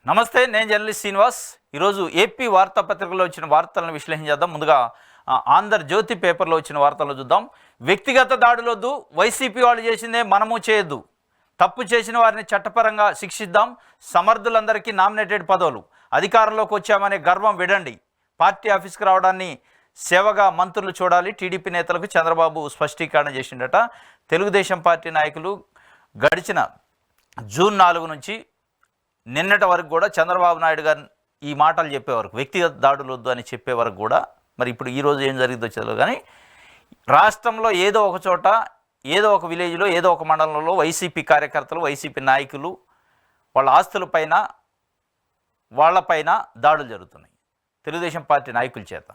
నమస్తే, నేను జర్నలిస్ట్ శ్రీనివాస్. ఈరోజు ఏపీ వార్తాపత్రికలో వచ్చిన వార్తలను విశ్లేషించేద్దాం. ముందుగా ఆంధ్రజ్యోతి పేపర్లో వచ్చిన వార్తలను చూద్దాం. వ్యక్తిగత దాడులొద్దు, వైసీపీ వాళ్ళు చేసిందే మనము చేయొద్దు, తప్పు చేసిన వారిని చట్టపరంగా శిక్షిద్దాం, సమర్థులందరికీ నామినేటెడ్ పదవులు, అధికారంలోకి వచ్చామనే గర్వం విడండి, పార్టీ ఆఫీస్కి రావడాన్ని సేవగా మంత్రులు చూడాలి, టీడీపీ నేతలకు చంద్రబాబు స్పష్టీకరణ చేసిండట. తెలుగుదేశం పార్టీ నాయకులు గడిచిన జూన్ 4 నుంచి నిన్నటి వరకు కూడా చంద్రబాబు నాయుడు గారు ఈ మాటలు చెప్పేవరకు, వ్యక్తిగత దాడులు వద్దు అని చెప్పేవరకు కూడా, మరి ఇప్పుడు ఈరోజు ఏం జరిగిందో తెలియదు కానీ రాష్ట్రంలో ఏదో ఒక చోట, ఏదో ఒక విలేజ్లో, ఏదో ఒక మండలంలో వైసీపీ కార్యకర్తలు, వైసీపీ నాయకులు వాళ్ళ ఆస్తులపైన, వాళ్ళపైన దాడులు జరుగుతున్నాయి తెలుగుదేశం పార్టీ నాయకుల చేత.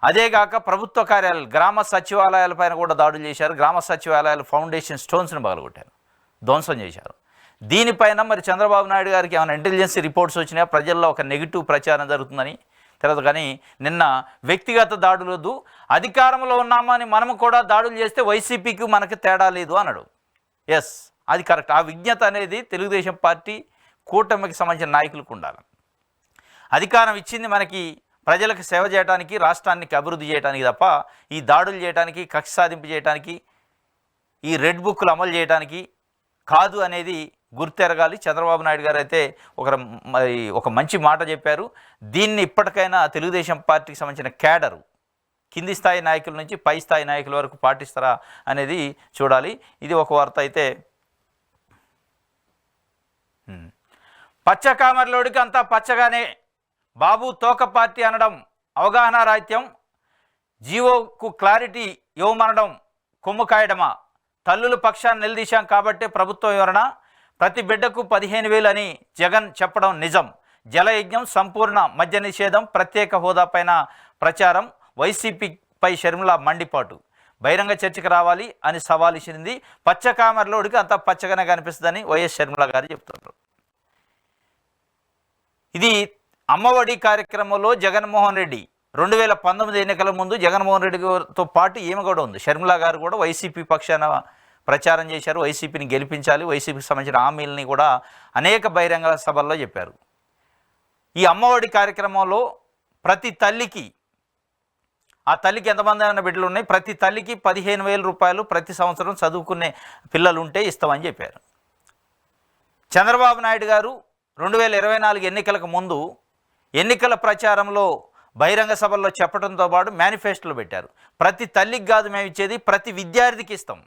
అదేగాక ప్రభుత్వ కార్యాలయాలు, గ్రామ సచివాలయాలపైన కూడా దాడులు చేశారు. గ్రామ సచివాలయాల ఫౌండేషన్ స్టోన్స్ని పగలగొట్టారు, ధ్వంసం చేశారు. దీనిపైన మరి చంద్రబాబు నాయుడు గారికి ఏమైనా ఇంటెలిజెన్స్ రిపోర్ట్స్ వచ్చినా, ప్రజల్లో ఒక నెగిటివ్ ప్రచారం జరుగుతుందని తెలియదు. కానీ నిన్న వ్యక్తిగత దాడులు వద్దు, అధికారంలో ఉన్నామని మనము కూడా దాడులు చేస్తే వైసీపీకి మనకి తేడా లేదు అన్నాడు. ఎస్, అది కరెక్ట్. ఆ విజ్ఞత అనేది తెలుగుదేశం పార్టీ కూటమికి సంబంధించిన నాయకులకు ఉండాలి. అధికారం ఇచ్చింది మనకి ప్రజలకు సేవ చేయడానికి, రాష్ట్రానికి అభివృద్ధి చేయడానికి తప్ప ఈ దాడులు చేయడానికి, కక్ష సాధింపు చేయడానికి, ఈ రెడ్ బుక్లు అమలు చేయడానికి కాదు అనేది గుర్తెరగాలి. చంద్రబాబు నాయుడు గారు అయితే ఒక మంచి మాట చెప్పారు. దీన్ని ఇప్పటికైనా తెలుగుదేశం పార్టీకి సంబంధించిన క్యాడరు, కింది స్థాయి నాయకుల నుంచి పై స్థాయి నాయకుల వరకు పాటిస్తారా అనేది చూడాలి. ఇది ఒక వార్త. అయితే పచ్చ కామర్లోడికి అంతా పచ్చగానే, బాబు తోక పార్టీ అనడం అవగాహన రాహిత్యం, జీవోకు క్లారిటీ ఇవ్వమనడం కొమ్ము కాయడమా, తల్లుల పక్షాన్ని నిలదీశాం కాబట్టే ప్రభుత్వం వివరణ, ప్రతి బిడ్డకు 15,000 అని జగన్ చెప్పడం నిజం, జలయజ్ఞం, సంపూర్ణ మద్య నిషేధం, ప్రత్యేక హోదాపైన ప్రచారం, వైసీపీపై షర్మిల మండిపాటు, బహిరంగ చర్చకు రావాలి అని సవాల్ ఇచ్చింది. పచ్చ కామర్లోడికి అంతా పచ్చగానే కనిపిస్తుందని వైఎస్ షర్మిల గారు చెప్తున్నారు. ఇది అమ్మఒడి కార్యక్రమంలో జగన్మోహన్ రెడ్డి 2019 ఎన్నికల ముందు జగన్మోహన్ రెడ్డితో పాటు ఈమె కూడా ఉంది. షర్మిల గారు కూడా వైసీపీ పక్షాన ప్రచారం చేశారు. వైసీపీని గెలిపించాలి, వైసీపీకి సంబంధించిన హామీలని కూడా అనేక బహిరంగ సభల్లో చెప్పారు. ఈ అమ్మఒడి కార్యక్రమంలో ప్రతి తల్లికి, ఆ తల్లికి ఎంతమంది అయినా బిడ్డలు ఉన్నాయి, ప్రతి తల్లికి 15,000 రూపాయలు ప్రతి సంవత్సరం చదువుకునే పిల్లలు ఉంటే ఇస్తామని చెప్పారు. చంద్రబాబు నాయుడు గారు 2024 ఎన్నికలకు ముందు ఎన్నికల ప్రచారంలో బహిరంగ సభల్లో చెప్పడంతో పాటు మేనిఫెస్టోలో పెట్టారు. ప్రతి తల్లికి కాదు మేము ఇచ్చేది, ప్రతి విద్యార్థికి ఇస్తాం.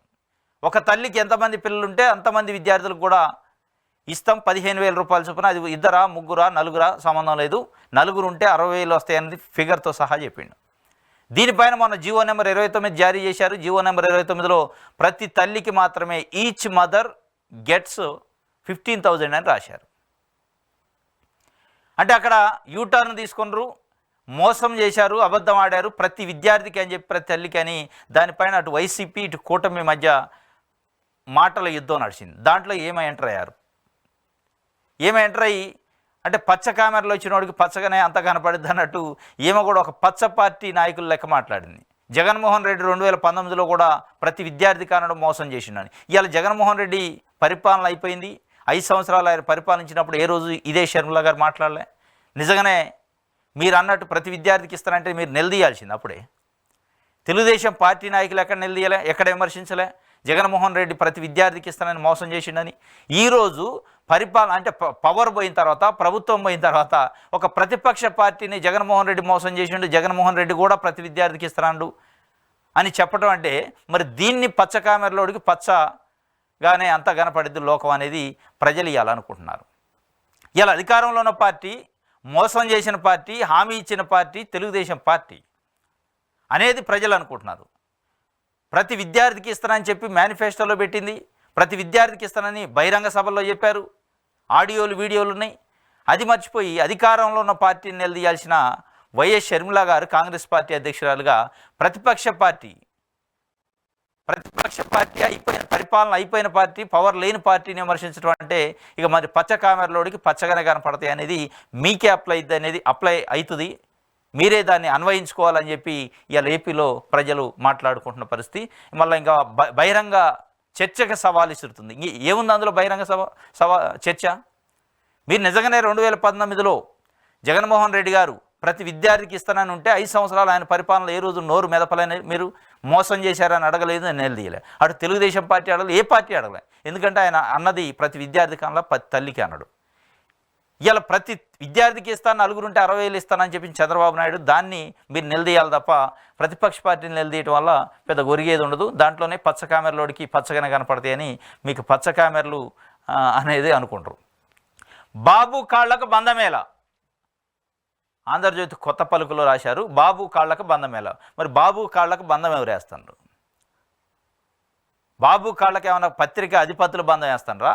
ఒక తల్లికి ఎంతమంది పిల్లలు ఉంటే అంతమంది విద్యార్థులకు కూడా ఇస్తాం 15,000 రూపాయల చొప్పున. అది ఇద్దరా, ముగ్గురా, నలుగురా సంబంధం లేదు, నలుగురు ఉంటే 60,000 వస్తాయనేది ఫిగర్తో సహా చెప్పిండు. దీనిపైన మొన్న జీవో నెంబర్ 29 జారీ చేశారు. జీవో నెంబర్ 29లో ప్రతి తల్లికి మాత్రమే ఈచ్ మదర్ గెట్స్ 15,000 అని రాశారు. అంటే అక్కడ యూటర్న్ తీసుకున్నారు, మోసం చేశారు, అబద్ధం ఆడారు, ప్రతి విద్యార్థికి అని చెప్పి ప్రతి తల్లికి అని. దానిపైన అటు వైసీపీ ఇటు కూటమి మధ్య మాటల యుద్ధం నడిచింది. దాంట్లో ఏమై ఎంటర్ అయ్యారు, అంటే పచ్చ కామెరలో వచ్చిన వాడికి పచ్చగానే అంత కనపడిద్ది అన్నట్టు ఏమో కూడా ఒక పచ్చ పార్టీ నాయకులు లెక్క మాట్లాడింది. జగన్మోహన్ రెడ్డి 2019లో కూడా ప్రతి విద్యార్థి కానడం మోసం చేసిండని. ఇవాళ జగన్మోహన్ రెడ్డి పరిపాలన అయిపోయింది. 5 సంవత్సరాలు ఆయన పరిపాలించినప్పుడు ఏ రోజు ఇదే షర్మిల గారు మాట్లాడలే. నిజంగానే మీరు అన్నట్టు ప్రతి విద్యార్థికి ఇస్తారంటే మీరు నిలదీయాల్సింది. అప్పుడే తెలుగుదేశం పార్టీ నాయకులు ఎక్కడ నిలదీయలే, ఎక్కడ విమర్శించలే. జగన్మోహన్ రెడ్డి ప్రతి విద్యార్థికి ఇస్తానని మోసం చేసిండని. ఈరోజు పరిపాలన అంటే పవర్ పోయిన తర్వాత, ప్రభుత్వం పోయిన తర్వాత ఒక ప్రతిపక్ష పార్టీని జగన్మోహన్ రెడ్డి మోసం చేసిండు, జగన్మోహన్ రెడ్డి కూడా ప్రతి విద్యార్థికి ఇస్తున్నాడు అని చెప్పడం అంటే, మరి దీన్ని పచ్చ కామెరలోడికి పచ్చగానే అంత కనపడిద్ది లోకం అనేది ప్రజలు ఇవ్వాలనుకుంటున్నారు. ఇలా అధికారంలో ఉన్న పార్టీ, మోసం చేసిన పార్టీ, హామీ ఇచ్చిన పార్టీ తెలుగుదేశం పార్టీ అనేది ప్రజలు అనుకుంటున్నారు. ప్రతి విద్యార్థికి ఇస్తానని చెప్పి మేనిఫెస్టోలో పెట్టింది, ప్రతి విద్యార్థికి ఇస్తానని బహిరంగ సభల్లో చెప్పారు, ఆడియోలు వీడియోలు ఉన్నాయి. అది మర్చిపోయి అధికారంలో ఉన్న పార్టీని నిలదీయాల్సిన వైఎస్ షర్మిల గారు కాంగ్రెస్ పార్టీ అధ్యక్షురాలుగా ప్రతిపక్ష పార్టీ పరిపాలన అయిపోయిన పార్టీ, పవర్ లేని పార్టీని విమర్శించడం అంటే ఇక మరి పచ్చ కామెరలోడికి పచ్చగానే కనపడతాయి అనేది మీకే అప్లై అవుతుంది. మీరే దాన్ని అన్వయించుకోవాలని చెప్పి ఇవాళ ఏపీలో ప్రజలు మాట్లాడుకుంటున్న పరిస్థితి. మళ్ళీ ఇంకా బహిరంగ చర్చకు సవాల్ ఇస్తుంది. ఏముంది అందులో బహిరంగ చర్చ? మీరు నిజంగానే 2019లో జగన్మోహన్ రెడ్డి గారు ప్రతి విద్యార్థికి ఇస్తానని ఉంటే 5 సంవత్సరాలు ఆయన పరిపాలనలో ఏ రోజు నోరు మెదపలేని మీరు మోసం చేశారని అడగలేదు, అని నిలదీయలే. అటు తెలుగుదేశం పార్టీ అడగలేదు, ఏ పార్టీ అడగలే. ఎందుకంటే ఆయన అన్నది ప్రతి విద్యార్థి కన్నా ప్రతి తల్లికి అన్నాడు. ఇలా ప్రతి విద్యార్థికి ఇస్తాను, నలుగురుంటే 60,000 ఇస్తానని చెప్పి చంద్రబాబు నాయుడు దాన్ని మీరు నిలదీయాలి తప్ప ప్రతిపక్ష పార్టీని నిలదీయటం వల్ల పెద్ద ఒరిగేది ఉండదు. దాంట్లోనే పచ్చ కామెరలోడికి పచ్చగానే కనపడతాయని మీకు పచ్చ కామెరలు అనేది అనుకుంటారు. బాబు కాళ్ళకు బంధమేలా, ఆంధ్రజ్యోతి కొత్త పలుకులో రాశారు. బాబు కాళ్ళకు బంధమేలా. మరి బాబు కాళ్ళకు బంధం ఎవరు వేస్తున్నారు? బాబు కాళ్ళకి ఏమైనా పత్రిక అధిపతులు బంధం వేస్తానరా,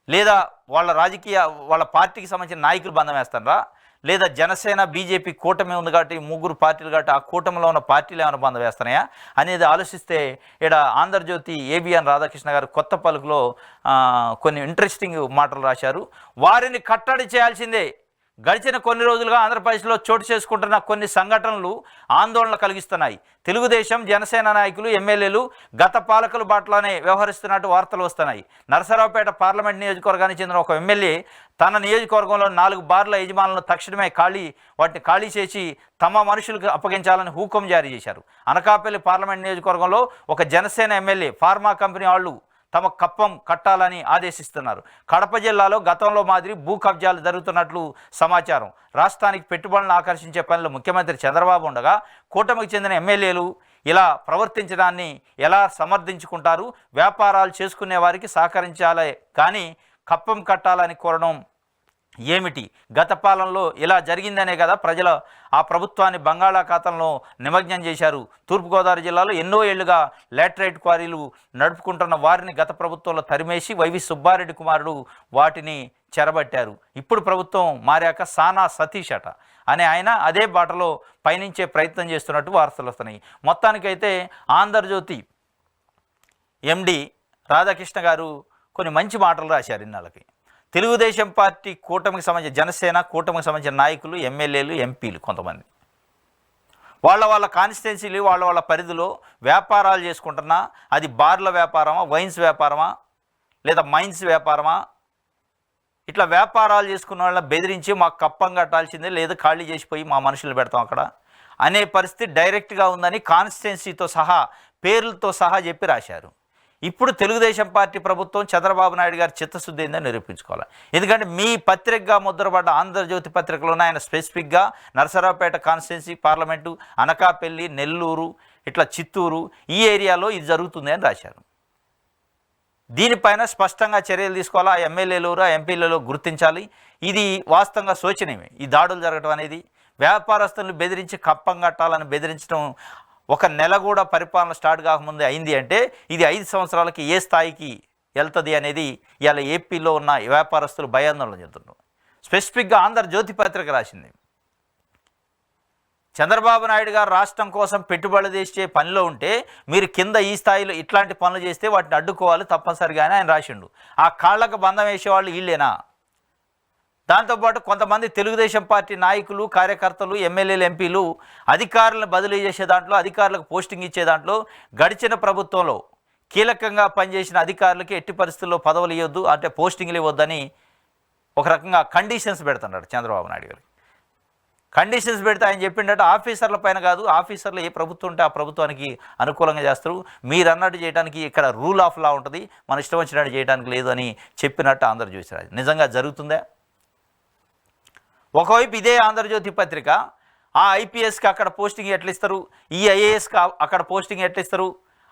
లేదా వాళ్ళ పార్టీకి సంబంధించిన నాయకులు బంధం వేస్తానరా, లేదా జనసేన బీజేపీ కూటమి ఉంది కాబట్టి 3 పార్టీలు కాబట్టి ఆ కూటమిలో ఉన్న పార్టీలు ఏమైనా బంధం వేస్తున్నాయా అనేది ఆలోచిస్తే ఇక్కడ ఆంధ్రజ్యోతి ఏబిఎన్ రాధాకృష్ణ గారు కొత్త పలుకులో కొన్ని ఇంట్రెస్టింగ్ మాటలు రాశారు. వారిని కట్టడి చేయాల్సిందే. గడిచిన కొన్ని రోజులుగా ఆంధ్రప్రదేశ్లో చోటు చేసుకుంటున్న కొన్ని సంఘటనలు ఆందోళన కలిగిస్తున్నాయి. తెలుగుదేశం జనసేన నాయకులు ఎమ్మెల్యేలు గత పాలకుల బాటలోనే వ్యవహరిస్తున్నట్టు వార్తలు వస్తున్నాయి. నరసరావుపేట పార్లమెంట్ నియోజకవర్గానికి చెందిన ఒక ఎమ్మెల్యే తన నియోజకవర్గంలో 4 బార్ల యజమానులను తక్షణమే వాటిని ఖాళీ చేసి తమ మనుషులకు అప్పగించాలని హుకుం జారీ చేశారు. అనకాపల్లి పార్లమెంట్ నియోజకవర్గంలో ఒక జనసేన ఎమ్మెల్యే ఫార్మా కంపెనీ వాళ్ళు తమ కప్పం కట్టాలని ఆదేశిస్తున్నారు. కడప జిల్లాలో గతంలో మాదిరి భూ కబ్జాలు జరుగుతున్నట్లు సమాచారం. రాష్ట్రానికి పెట్టుబడులను ఆకర్షించే పనిలో ముఖ్యమంత్రి చంద్రబాబు ఉండగా కూటమికి చెందిన ఎమ్మెల్యేలు ఇలా ప్రవర్తించడాన్ని ఎలా సమర్థించుకుంటారు? వ్యాపారాలు చేసుకునే వారికి సహకరించాలే కానీ కప్పం కట్టాలని కోరడం ఏమిటి? గత పాలనలో ఇలా జరిగిందనే కదా ప్రజల ఆ ప్రభుత్వాన్ని బంగాళాఖాతంలో నిమగ్నం చేశారు. తూర్పుగోదావరి జిల్లాలో ఎన్నో ఏళ్లుగా లాటరైట్ క్వారీలు నడుపుకుంటున్న వారిని గత ప్రభుత్వంలో తరిమేసి వైవి సుబ్బారెడ్డి కుమారుడు వాటిని చెరబట్టారు. ఇప్పుడు ప్రభుత్వం మారాక సానా సతీష్ అట అనే ఆయన అదే బాటలో పయనించే ప్రయత్నం చేస్తున్నట్టు వార్తలు వస్తున్నాయి. మొత్తానికైతే ఆంధ్రజ్యోతి ఎండి రాధాకృష్ణ గారు కొన్ని మంచి మాటలు రాశారు. ఇన్నాళ్ళకి తెలుగుదేశం పార్టీ కూటమికి సంబంధించిన జనసేన కూటమికి సంబంధించిన నాయకులు ఎమ్మెల్యేలు ఎంపీలు కొంతమంది వాళ్ళ కాన్స్టిట్యున్సీలు వాళ్ళ పరిధిలో వ్యాపారాలు చేసుకుంటున్నా అది బార్ల వ్యాపారమా, వైన్స్ వ్యాపారమా, లేదా మైన్స్ వ్యాపారమా, ఇట్లా వ్యాపారాలు చేసుకున్న వాళ్ళని బెదిరించి మాకు కప్పం కట్టాల్సిందే లేదా ఖాళీ చేసిపోయి మా మనుషులు పెడతాం అక్కడ అనే పరిస్థితి డైరెక్ట్గా ఉందని కాన్స్టిట్యున్సీతో సహా పేర్లతో సహా చెప్పి రాశారు. ఇప్పుడు తెలుగుదేశం పార్టీ ప్రభుత్వం చంద్రబాబు నాయుడు గారి చిత్తశుద్ధి ఏందని నిరూపించుకోవాలి. ఎందుకంటే మీ పత్రికగా ముద్రపడ్డ ఆంధ్రజ్యోతి పత్రికలోనే ఆయన స్పెసిఫిక్గా నరసరావుపేట కాన్స్టిట్యున్సీ పార్లమెంటు, అనకాపల్లి, నెల్లూరు, ఇట్లా చిత్తూరు ఈ ఏరియాలో ఇది జరుగుతుంది అని రాశారు. దీనిపైన స్పష్టంగా చర్యలు తీసుకోవాలా. ఆ ఎమ్మెల్యేలు ఆ ఎంపీలలో గుర్తించాలి. ఇది వాస్తవంగా శోచనీయమే. ఈ దాడులు జరగడం అనేది వ్యాపారస్తులను బెదిరించి కప్పం కట్టాలని బెదిరించడం 1 నెల కూడా పరిపాలన స్టార్ట్ కాకముందే అయింది అంటే ఇది 5 సంవత్సరాలకి ఏ స్థాయికి వెళ్తుంది అనేది ఇవాళ ఏపీలో ఉన్న వ్యాపారస్తులు భయాందోళన చెందుతున్నారు. స్పెసిఫిక్గా ఆంధ్రజ్యోతి పత్రిక రాసింది. చంద్రబాబు నాయుడు గారు రాష్ట్రం కోసం పెట్టుబడులు చేసే పనిలో ఉంటే మీరు కింద ఈ స్థాయిలో ఇట్లాంటి పనులు చేస్తే వాటిని అడ్డుకోవాలి తప్పనిసరిగానే ఆయన రాసిండు. ఆ కాళ్ళకు బంధం వేసేవాళ్ళు వీళ్ళేనా? దాంతోపాటు కొంతమంది తెలుగుదేశం పార్టీ నాయకులు, కార్యకర్తలు, ఎమ్మెల్యేలు, ఎంపీలు అధికారులను బదిలీ చేసే దాంట్లో, అధికారులకు పోస్టింగ్ ఇచ్చే దాంట్లో గడిచిన ప్రభుత్వంలో కీలకంగా పనిచేసిన అధికారులకి ఎట్టి పరిస్థితుల్లో పదవులు ఇవ్వద్దు అంటే పోస్టింగ్లు ఇవ్వద్దని ఒక రకంగా కండిషన్స్ పెడుతున్నాడు చంద్రబాబు నాయుడు గారు. కండిషన్స్ పెడితే ఆయన చెప్పిండట ఆఫీసర్ల పైన కాదు, ఆఫీసర్లు ఏ ప్రభుత్వం ఉంటే ఆ ప్రభుత్వానికి అనుకూలంగా చేస్తారు, మీరు అన్నట్టు చేయడానికి ఇక్కడ రూల్ ఆఫ్ లా ఉంటుంది, మన ఇష్టం వచ్చినట్టు చేయడానికి లేదు అని చెప్పినట్టు ఆంధ్రజ్యోతి రాజు. నిజంగా జరుగుతుందా? ఒకవైపు ఇదే ఆంధ్రజ్యోతి పత్రిక ఆ ఐపీఎస్కి అక్కడ పోస్టింగ్ ఎట్లా ఇస్తారు, ఈ ఐఏఎస్కి అక్కడ పోస్టింగ్ ఎట్లా ఇస్తారు,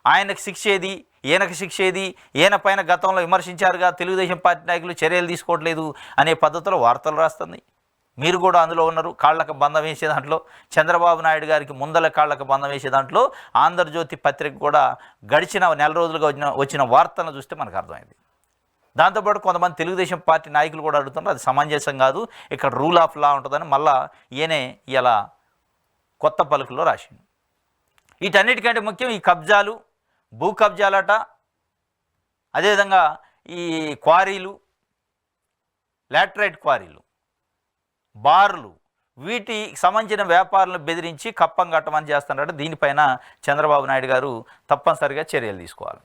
ఆయనకు శిక్ష ఏది, ఈయనకు శిక్ష ఏది, ఈయన పైన గతంలో విమర్శించారుగా తెలుగుదేశం పార్టీ నాయకులు చర్యలు తీసుకోవట్లేదు అనే పద్ధతిలో వార్తలు రాస్తుంది. మీరు కూడా అందులో ఉన్నారు. కాళ్ళకు బంధం వేసే దాంట్లో చంద్రబాబు నాయుడు గారికి ముందల కాళ్ళకు బంధం వేసే దాంట్లో ఆంధ్రజ్యోతి పత్రిక కూడా గడిచిన నెల రోజులుగా వచ్చిన వార్తలను చూస్తే మనకు అర్థమైంది. దాంతోపాటు కొంతమంది తెలుగుదేశం పార్టీ నాయకులు కూడా అడుగుతున్నారు అది సమంజసం కాదు, ఇక్కడ రూల్ ఆఫ్ లా ఉంటుందని మళ్ళా ఈయనే ఇలా కొత్త పలుకుల్లో రాసిండు. వీటన్నిటికంటే ముఖ్యం ఈ కబ్జాలు, భూ కబ్జాలట, అదేవిధంగా ఈ క్వారీలు, లాటరైట్ క్వారీలు, బార్లు, వీటికి సంబంధించిన వ్యాపారులను బెదిరించి కప్పం కట్టమని చేస్తున్నారట. దీనిపైన చంద్రబాబు నాయుడు గారు తప్పనిసరిగా చర్యలు తీసుకోవాలి.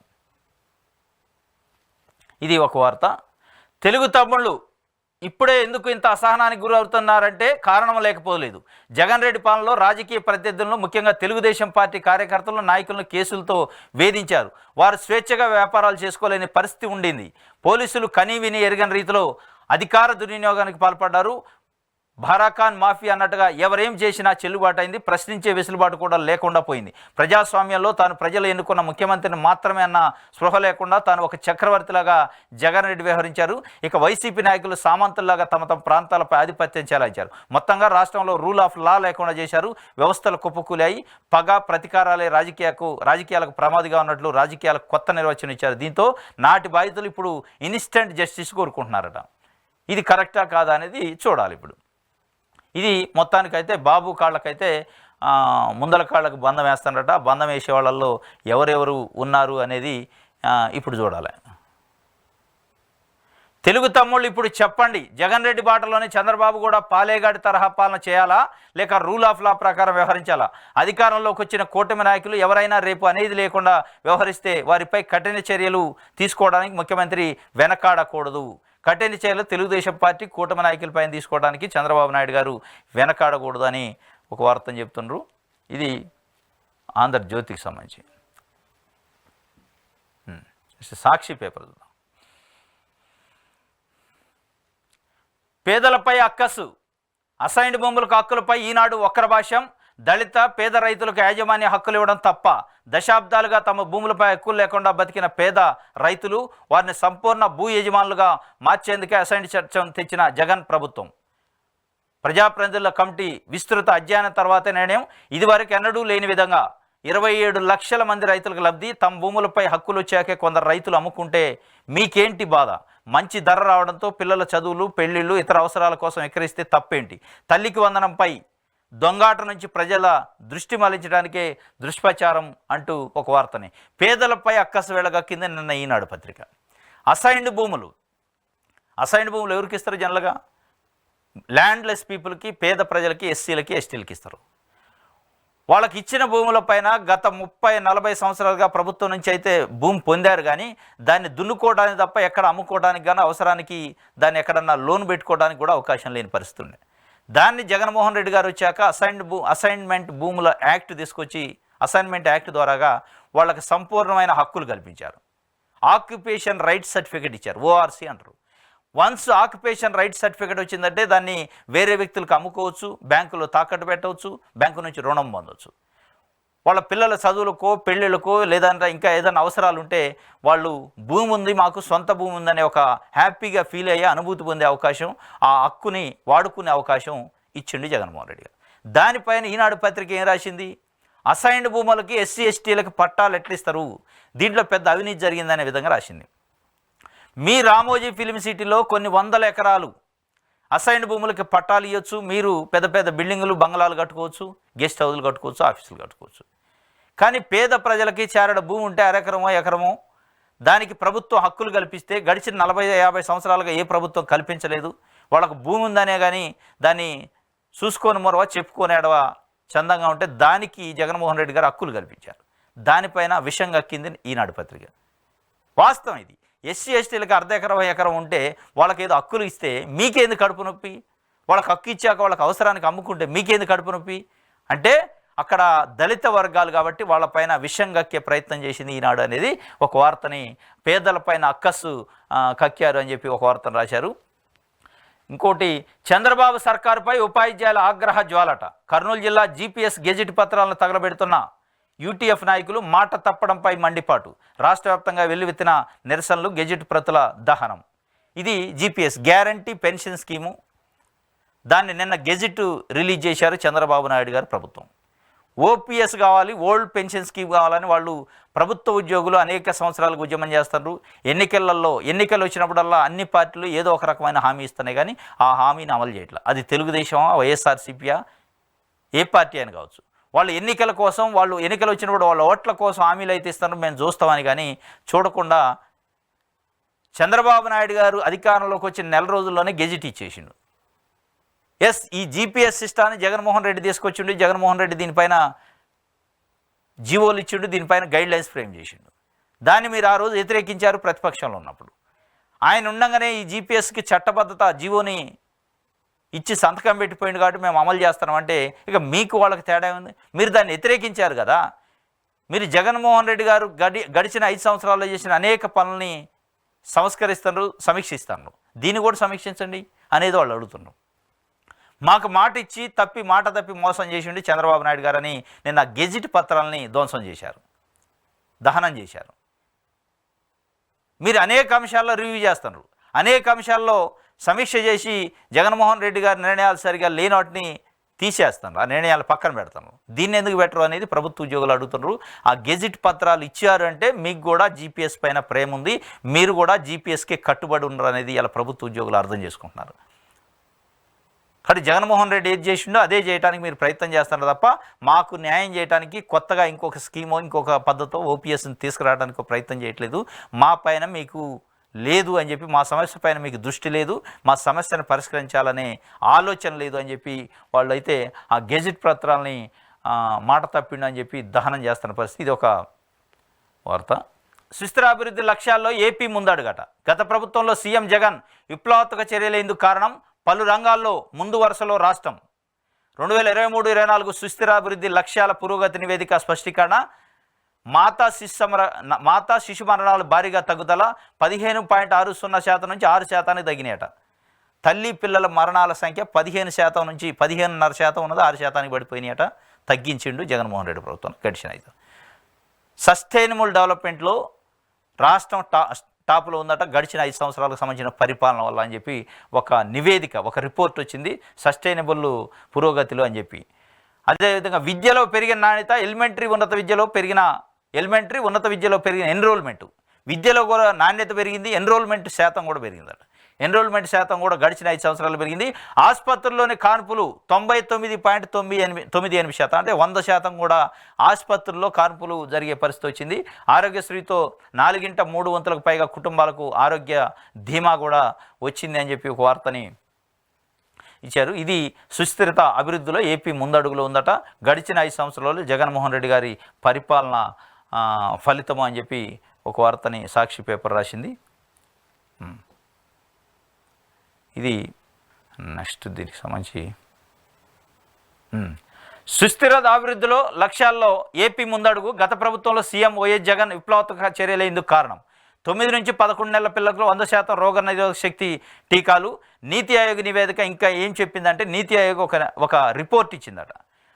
ఇది ఒక వార్త. తెలుగు తమ్ముళ్ళు ఇప్పుడే ఎందుకు ఇంత అసహనానికి గురవుతున్నారంటే కారణం లేకపోలేదు. జగన్ రెడ్డి పాలనలో రాజకీయ ప్రత్యర్థులను, ముఖ్యంగా తెలుగుదేశం పార్టీ కార్యకర్తలను, నాయకులను కేసులతో వేధించారు. వారు స్వేచ్ఛగా వ్యాపారాలు చేసుకోలేని పరిస్థితి ఉండింది. పోలీసులు కనీవిని ఎరగని రీతిలో అధికార దుర్వినియోగానికి పాల్పడ్డారు. భారాఖాన్ మాఫియా అన్నట్టుగా ఎవరేం చేసినా చెల్లుబాటు అయింది. ప్రశ్నించే వెసులుబాటు కూడా లేకుండా పోయింది. ప్రజాస్వామ్యంలో తాను ప్రజలు ఎన్నుకున్న ముఖ్యమంత్రిని మాత్రమే అన్న స్పృహ లేకుండా తాను ఒక చక్రవర్తిలాగా జగన్ రెడ్డి వ్యవహరించారు. ఇక వైసీపీ నాయకులు సామంతుల్లాగా తమ తమ ప్రాంతాలపై ఆధిపత్యం చెలాయించారు. మొత్తంగా రాష్ట్రంలో రూల్ ఆఫ్ లా లేకుండా చేశారు. వ్యవస్థలు కుప్పకూలాయి. పగ ప్రతీకారాలే రాజకీయాలకు ప్రమాదిగా ఉన్నట్లు రాజకీయాలకు కొత్త నిర్వచనం ఇచ్చారు. దీంతో నాటి బాధితులు ఇప్పుడు ఇన్స్టెంట్ జస్టిస్ కోరుకుంటున్నారట. ఇది కరెక్టా కాదా అనేది చూడాలి. ఇప్పుడు ఇది మొత్తానికైతే బాబు కాళ్ళకైతే ముందల కాళ్ళకు బంధం వేస్తాడట. బంధం వేసే వాళ్ళల్లో ఎవరెవరు ఉన్నారు అనేది ఇప్పుడు చూడాలి. తెలుగు తమ్ముళ్ళు ఇప్పుడు చెప్పండి, జగన్ రెడ్డి బాటలోనే చంద్రబాబు కూడా పాలేగాడి తరహా పాలన చేయాలా, లేక రూల్ ఆఫ్ లా ప్రకారం వ్యవహరించాలా? అధికారంలోకి వచ్చిన కూటమి నాయకులు ఎవరైనా రేపు అనేది లేకుండా వ్యవహరిస్తే వారిపై కఠిన చర్యలు తీసుకోవడానికి ముఖ్యమంత్రి వెనకాడకూడదు. కఠిన చర్యలు తెలుగుదేశం పార్టీ కూటమి నాయకులపైన తీసుకోవడానికి చంద్రబాబు నాయుడు గారు వెనకాడకూడదు అని ఒక వార్తను చెప్తున్నారు. ఇది ఆంధ్రజ్యోతికి సంబంధించి. సాక్షి పేపర్ చూద్దాం. పేదలపై అక్కసు, అసైన్డ్ భూములకు హక్కులపై ఈనాడు వక్ర భాష్యం. దళిత పేద రైతులకు యాజమాన్య హక్కులు ఇవ్వడం తప్ప? దశాబ్దాలుగా తమ భూములపై హక్కులు లేకుండా బతికిన పేద రైతులు వారిని సంపూర్ణ భూ యజమానులుగా మార్చేందుకే అసైన్డ్ చట్టం తెచ్చిన జగన్ ప్రభుత్వం. ప్రజాప్రతినిధుల కమిటీ విస్తృత అధ్యయనం తర్వాతే నిర్ణయం. ఇదివరకు ఎన్నడూ లేని విధంగా 27 లక్షల మంది రైతులకు లబ్ధి. తమ భూములపై హక్కులు వచ్చాకే కొందరు రైతులు అమ్ముకుంటే మీకేంటి బాధ? మంచి ధర రావడంతో పిల్లల చదువులు, పెళ్లిళ్ళు, ఇతర అవసరాల కోసం ఎక్కిరిస్తే తప్పేంటి? తల్లికి వందనంపై దొంగాట నుంచి ప్రజల దృష్టి మళ్లించడానికే దుష్ప్రచారం అంటూ ఒక వార్తని. పేదలపై అక్కసు వెళ్ళగక్కింది నిన్న ఈనాడు పత్రిక. అసైన్డ్ భూములు ఎవరికి ఇస్తారు? జనరల్గా ల్యాండ్లెస్ పీపుల్కి, పేద ప్రజలకి, ఎస్సీలకి, ఎస్టీలకి ఇస్తారు. వాళ్ళకి ఇచ్చిన భూములపైన గత 30-40 సంవత్సరాలుగా ప్రభుత్వం నుంచి అయితే భూమి పొందారు, కానీ దాన్ని దున్నుకోవడానికి తప్ప ఎక్కడ అమ్ముకోవడానికి కానీ అవసరానికి దాన్ని ఎక్కడన్నా లోన్ పెట్టుకోవడానికి కూడా అవకాశం లేని పరిస్థితి ఉంది. దాన్ని జగన్మోహన్ రెడ్డి గారు వచ్చాక అసైన్మెంట్ భూముల యాక్ట్ తీసుకొచ్చి అసైన్మెంట్ యాక్ట్ ద్వారాగా వాళ్ళకి సంపూర్ణమైన హక్కులు కల్పించారు. ఆక్యుపేషన్ రైట్ సర్టిఫికేట్ ఇచ్చారు, ఓఆర్సీ అంటారు. వన్స్ ఆక్యుపేషన్ రైట్ సర్టిఫికేట్ వచ్చిందంటే దాన్ని వేరే వ్యక్తులకు అమ్ముకోవచ్చు, బ్యాంకులో తాకట్టు పెట్టవచ్చు, బ్యాంకు నుంచి రుణం పొందవచ్చు. వాళ్ళ పిల్లల చదువులకో, పెళ్ళిళ్ళకో, లేదంటే ఇంకా ఏదైనా అవసరాలు ఉంటే వాళ్ళు భూమి ఉంది, మాకు సొంత భూమి ఉందనే ఒక హ్యాపీగా ఫీల్ అయ్యే అనుభూతి పొందే అవకాశం, ఆ హక్కుని వాడుకునే అవకాశం ఇచ్చిండు జగన్మోహన్ రెడ్డి గారు. దానిపైన ఈనాడు పత్రిక ఏం రాసింది? అసైన్డ్ భూములకి ఎస్సీ ఎస్టీలకు పట్టాలు ఎట్లిస్తారు, దీంట్లో పెద్ద అవినీతి జరిగిందనే విధంగా రాసింది. మీ రామోజీ ఫిలిం సిటీలో కొన్ని 100 ఎకరాలు అసైన్డ్ భూములకి పట్టాలు ఇవ్వచ్చు. మీరు పెద్ద పెద్ద బిల్డింగులు, బంగ్లాలు కట్టుకోవచ్చు, గెస్ట్ హౌస్లు కట్టుకోవచ్చు, ఆఫీసులు కట్టుకోవచ్చు. కానీ పేద ప్రజలకి చేరడ భూమి ఉంటే అరెకరమో ఎకరమో దానికి ప్రభుత్వం హక్కులు కల్పిస్తే గడిచిన 40-50 సంవత్సరాలుగా ఏ ప్రభుత్వం కల్పించలేదు. వాళ్ళకు భూమి ఉందనే కానీ దాన్ని చూసుకొని మొరవ చెప్పుకొని ఎడవ చందంగా ఉంటే దానికి జగన్మోహన్ రెడ్డి గారు హక్కులు కల్పించారు. దానిపైన విషం కక్కింది ఈనాడు పత్రిక. వాస్తవం ఇది. ఎస్సీ ఎస్టీలకు అర్ధ ఎకరం ఉంటే వాళ్ళకి ఏదో హక్కులు ఇస్తే మీకేంది కడుపు నొప్పి? వాళ్ళకి హక్కు ఇచ్చాక వాళ్ళకి అవసరానికి అమ్ముకుంటే మీకేంది కడుపు నొప్పి? అంటే అక్కడ దళిత వర్గాలు కాబట్టి వాళ్ళపైన విషం కక్కే ప్రయత్నం చేసింది ఈనాడు అనేది ఒక వార్తని. పేదలపైన అక్కసు కక్కారు అని చెప్పి ఒక వార్తను రాశారు. ఇంకోటి, చంద్రబాబు సర్కారుపై ఉపాధ్యాయుల ఆగ్రహ జ్వాలట. కర్నూలు జిల్లా జీపీఎస్ గెజిట్ పత్రాలను తగలబెడుతున్న యూటీఎఫ్ నాయకులు మాట తప్పడంపై మండిపాటు. రాష్ట్ర వ్యాప్తంగా వెల్లువెత్తిన నిరసనలు, గెజిట్ ప్రతుల దహనం. ఇది జీపీఎస్ గ్యారంటీ పెన్షన్ స్కీము. దాన్ని నిన్న గెజిట్ రిలీజ్ చేశారు చంద్రబాబు నాయుడు గారు ప్రభుత్వం. ఓపీఎస్ కావాలి, ఓల్డ్ పెన్షన్ స్కీమ్ కావాలని వాళ్ళు ప్రభుత్వ ఉద్యోగులు అనేక సంవత్సరాలకు ఉద్యమం చేస్తారు. ఎన్నికలు వచ్చినప్పుడల్లా అన్ని పార్టీలు ఏదో ఒక రకమైన హామీ ఇస్తున్నాయి, కానీ ఆ హామీని అమలు చేయట్లేదు. అది తెలుగుదేశమా, వైఎస్ఆర్సీపీయా, ఏ పార్టీ అని కావచ్చు. వాళ్ళు ఎన్నికలు వచ్చినప్పుడు వాళ్ళ ఓట్ల కోసం హామీలు అయితే ఇస్తారు, మేము చూస్తామని. కానీ చూడకుండా చంద్రబాబు నాయుడు గారు అధికారంలోకి వచ్చిన నెల రోజుల్లోనే గెజిట్ ఇచ్చేసిండు. ఈ జీపీఎస్ సిస్టాన్ని జగన్మోహన్ రెడ్డి తీసుకొచ్చిండు. జగన్మోహన్ రెడ్డి దీనిపైన జీవోలు ఇచ్చిండు, దీనిపైన గైడ్ లైన్స్ ఫ్రేమ్ చేసిండు. దాన్ని మీరు ఆ రోజు వ్యతిరేకించారు ప్రతిపక్షంలో ఉన్నప్పుడు. ఆయన ఉండగానే ఈ జీపీఎస్కి చట్టబద్ధత జీవోని ఇచ్చి సంతకం పెట్టిపోయింది కాబట్టి మేము అమలు చేస్తామంటే ఇక మీకు వాళ్ళకి తేడా ఉంది. మీరు దాన్ని వ్యతిరేకించారు కదా. మీరు జగన్మోహన్ రెడ్డి గారు గడిచిన 5 సంవత్సరాల్లో చేసిన అనేక పనులని సంస్కరిస్తున్నారు, సమీక్షిస్తున్నారు. దీన్ని కూడా సమీక్షించండి అనేది వాళ్ళు అడుగుతున్నారు. మాకు మాట తప్పి మోసం చేసిండి చంద్రబాబు నాయుడు గారని నిన్న గెజిట్ పత్రాలని ధ్వంసం చేశారు, దహనం చేశారు. మీరు అనేక అంశాల్లో రివ్యూ చేస్తున్నారు, అనేక అంశాల్లో సమీక్ష చేసి జగన్మోహన్ రెడ్డి గారి నిర్ణయాలు సరిగా లేని వాటిని తీసేస్తున్నారు, ఆ నిర్ణయాలు పక్కన పెడతాను. దీన్ని ఎందుకు పెట్టరు అనేది ప్రభుత్వ ఉద్యోగులు అడుగుతున్నారు. ఆ గెజిట్ పత్రాలు ఇచ్చారు అంటే మీకు కూడా జీపీఎస్ పైన ప్రేమ ఉంది, మీరు కూడా జీపీఎస్కి కట్టుబడి ఉన్నారు అనేది ఇలా ప్రభుత్వ ఉద్యోగులు అర్థం చేసుకుంటున్నారు. కాబట్టి జగన్మోహన్ రెడ్డి ఏది చేసిండో అదే చేయడానికి మీరు ప్రయత్నం చేస్తున్నారు తప్ప మాకు న్యాయం చేయడానికి కొత్తగా ఇంకొక స్కీమో ఇంకొక పద్ధతితో ఓపీఎస్ని తీసుకురావడానికి ప్రయత్నం చేయట్లేదు. మా పైన మీకు లేదు అని చెప్పి, మా సమస్య పైన మీకు దృష్టి లేదు, మా సమస్యను పరిష్కరించాలనే ఆలోచన లేదు అని చెప్పి వాళ్ళు అయితే ఆ గెజిట్ పత్రాలని మాట తప్పిండు అని చెప్పి దహనం చేస్తున్న పరిస్థితి. ఇది ఒక వార్త. సుస్థిరాభివృద్ధి లక్ష్యాల్లో ఏపీ ముందడుగట. గత ప్రభుత్వంలో సీఎం జగన్ విప్లవాత్మక చర్యలు ఎందుకు కారణం? పలు రంగాల్లో ముందు వరుసలో రాష్ట్రం. 2023-24 సుస్థిరాభివృద్ధి లక్ష్యాల పురోగతి నివేదిక స్పష్టీకరణ. మాతా శిశు మరణాలు భారీగా తగ్గుదల 15.60% నుంచి 6% తగ్గినాయట. తల్లి పిల్లల మరణాల సంఖ్య 15% నుంచి 15.5% ఉన్నది 6% పడిపోయినాయట. తగ్గించిండు జగన్మోహన్ రెడ్డి ప్రభుత్వం గడిచిన 5. సస్టైనబుల్ డెవలప్మెంట్లో రాష్ట్రం టాప్లో ఉందట గడిచిన 5 సంవత్సరాలకు సంబంధించిన పరిపాలన వల్ల అని చెప్పి ఒక నివేదిక, ఒక రిపోర్ట్ వచ్చింది సస్టైనబుల్ పురోగతిలో అని చెప్పి. అదేవిధంగా విద్యలో పెరిగిన నాణ్యత, ఎలిమెంటరీ ఉన్నత విద్యలో పెరిగిన ఎన్రోల్మెంట్, విద్యలో కూడా నాణ్యత పెరిగింది, ఎన్రోల్మెంట్ శాతం కూడా పెరిగిందట. ఎన్రోల్మెంట్ శాతం కూడా గడిచిన 5 సంవత్సరాలు పెరిగింది. ఆసుపత్రుల్లోని కాన్పులు 99.98%, అంటే 100% కూడా ఆసుపత్రుల్లో కాన్పులు జరిగే పరిస్థితి వచ్చింది. ఆరోగ్యశ్రీతో 4/3 పైగా కుటుంబాలకు ఆరోగ్య ధీమా కూడా వచ్చింది అని చెప్పి ఒక వార్తని ఇచ్చారు. ఇది సుస్థిరత అభివృద్ధిలో ఏపీ ముందడుగులో ఉందట. గడిచిన 5 సంవత్సరాలు జగన్మోహన్ రెడ్డి గారి పరిపాలన ఫలితము అని చెప్పి ఒక వార్తని సాక్షి పేపర్ రాసింది. ఇది నెక్స్ట్ దీనికి సంబంధించి సుస్థిరత అభివృద్ధిలో లక్ష్యాల్లో ఏపీ ముందడుగు. గత ప్రభుత్వంలో సీఎం వైఎస్ జగన్ విప్లవాత్మక చర్యలు ఎందుకు కారణం? 9 నుంచి 11 నెలల పిల్లలకు 100% రోగనిరోధక శక్తి టీకాలు. నీతి ఆయోగ్ నివేదిక ఇంకా ఏం చెప్పిందంటే, నీతి ఆయోగ్ ఒక రిపోర్ట్ ఇచ్చిందట.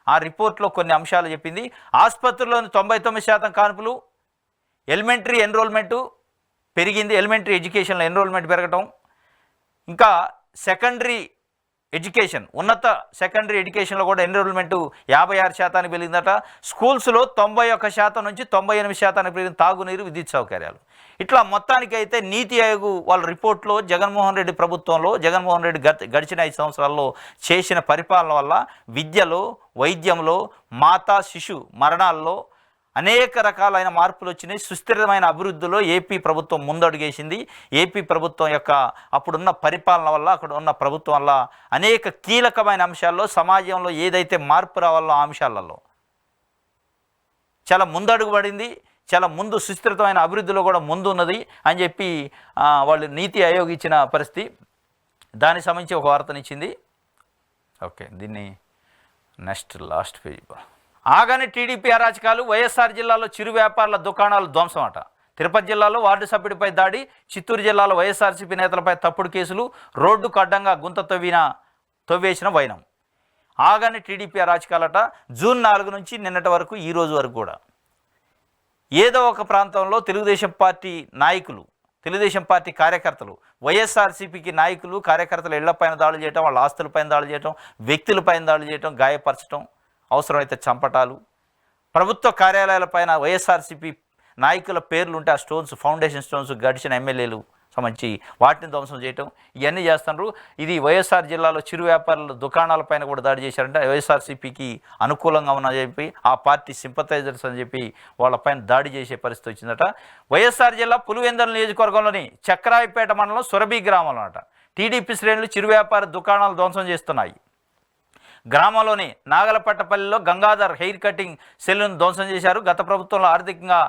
ఆ రిపోర్ట్లో కొన్ని అంశాలు చెప్పింది. ఆసుపత్రుల్లోని 99% కాన్పులు, ఎలిమెంటరీ ఎన్రోల్మెంటు పెరిగింది, ఎలిమెంటరీ ఎడ్యుకేషన్లో ఎన్రోల్మెంట్ పెరగటం, ఇంకా సెకండరీ ఎడ్యుకేషన్, ఉన్నత సెకండరీ ఎడ్యుకేషన్లో కూడా ఎన్రోల్మెంటు 56% పెరిగిందట. స్కూల్స్లో 91% నుంచి 98% పెరిగిన తాగునీరు, విద్యుత్ సౌకర్యాలు. ఇట్లా మొత్తానికైతే నీతి ఆయోగ్ వాళ్ళ రిపోర్ట్లో జగన్మోహన్ రెడ్డి ప్రభుత్వంలో జగన్మోహన్ రెడ్డి గడిచిన 5 సంవత్సరాల్లో చేసిన పరిపాలన వల్ల విద్యలో, వైద్యంలో, మాతా శిశు మరణాల్లో అనేక రకాలైన మార్పులు వచ్చినాయి. సుస్థిరమైన అభివృద్ధిలో ఏపీ ప్రభుత్వం ముందడుగేసింది. ఏపీ ప్రభుత్వం యొక్క అప్పుడున్న పరిపాలన వల్ల, అక్కడ ఉన్న ప్రభుత్వం వల్ల అనేక కీలకమైన అంశాల్లో, సమాజంలో ఏదైతే మార్పు రావాలో ఆ అంశాలలో చాలా ముందడుగు పడింది. చాలా ముందు సుస్థిరమైన అభివృద్ధిలో కూడా ముందు ఉన్నది అని చెప్పి వాళ్ళు నీతి ఆయోగ్ ఇచ్చిన పరిస్థితి. దానికి సంబంధించి ఒక వార్తనిచ్చింది. ఓకే, దీన్ని నెక్స్ట్ లాస్ట్ పేజ్. ఆగని టీడీపీ అరాచకాలు. వైఎస్ఆర్ జిల్లాలో చిరు వ్యాపారుల దుకాణాలు ధ్వంసం అట. తిరుపతి జిల్లాలో వార్డు సభ్యుడిపై దాడి, చిత్తూరు జిల్లాలో వైఎస్ఆర్సీపీ నేతలపై తప్పుడు కేసులు, రోడ్డుకు అడ్డంగా గుంత తవ్వేసిన వైనం. ఆగని టీడీపీ అరాచకాలట. జూన్ 4 నుంచి నిన్నటి వరకు, ఈ రోజు వరకు కూడా ఏదో ఒక ప్రాంతంలో తెలుగుదేశం పార్టీ నాయకులు, తెలుగుదేశం పార్టీ కార్యకర్తలు, వైఎస్ఆర్సీపీకి నాయకులు, కార్యకర్తలు ఇళ్లపైన దాడులు చేయటం, వాళ్ళ ఆస్తులపైన దాడులు చేయటం, వ్యక్తులపైన దాడులు చేయటం, గాయపరచడం, అవసరమైతే చంపటాలు, ప్రభుత్వ కార్యాలయాలపైన వైఎస్ఆర్సీపీ నాయకుల పేర్లు ఉంటే ఆ స్టోన్స్, ఫౌండేషన్ స్టోన్స్ గడిచిన ఎమ్మెల్యేలు సంబంధించి వాటిని ధ్వంసం చేయటం, ఇవన్నీ చేస్తున్నారు. ఇది వైఎస్ఆర్ జిల్లాలో చిరు వ్యాపారుల దుకాణాలపైన కూడా దాడి చేశారంటే వైఎస్ఆర్సీపీకి అనుకూలంగా ఉన్నదని చెప్పి, ఆ పార్టీ సింపథైజర్స్ అని చెప్పి వాళ్ళపైన దాడి చేసే పరిస్థితి వచ్చిందట. వైఎస్ఆర్ జిల్లా పులివెందుల నియోజకవర్గంలోని చక్రాయిపేట మండలం సురభి గ్రామంలో అట టీడీపీ శ్రేణులు చిరు వ్యాపార దుకాణాలు ధ్వంసం చేస్తున్నాయి. గ్రామంలోని నాగలపట్టపల్లిలో గంగాధర్ హెయిర్ కటింగ్ సెలూన్ ధ్వంసం చేశారు. గత ప్రభుత్వంలో ఆర్థికంగా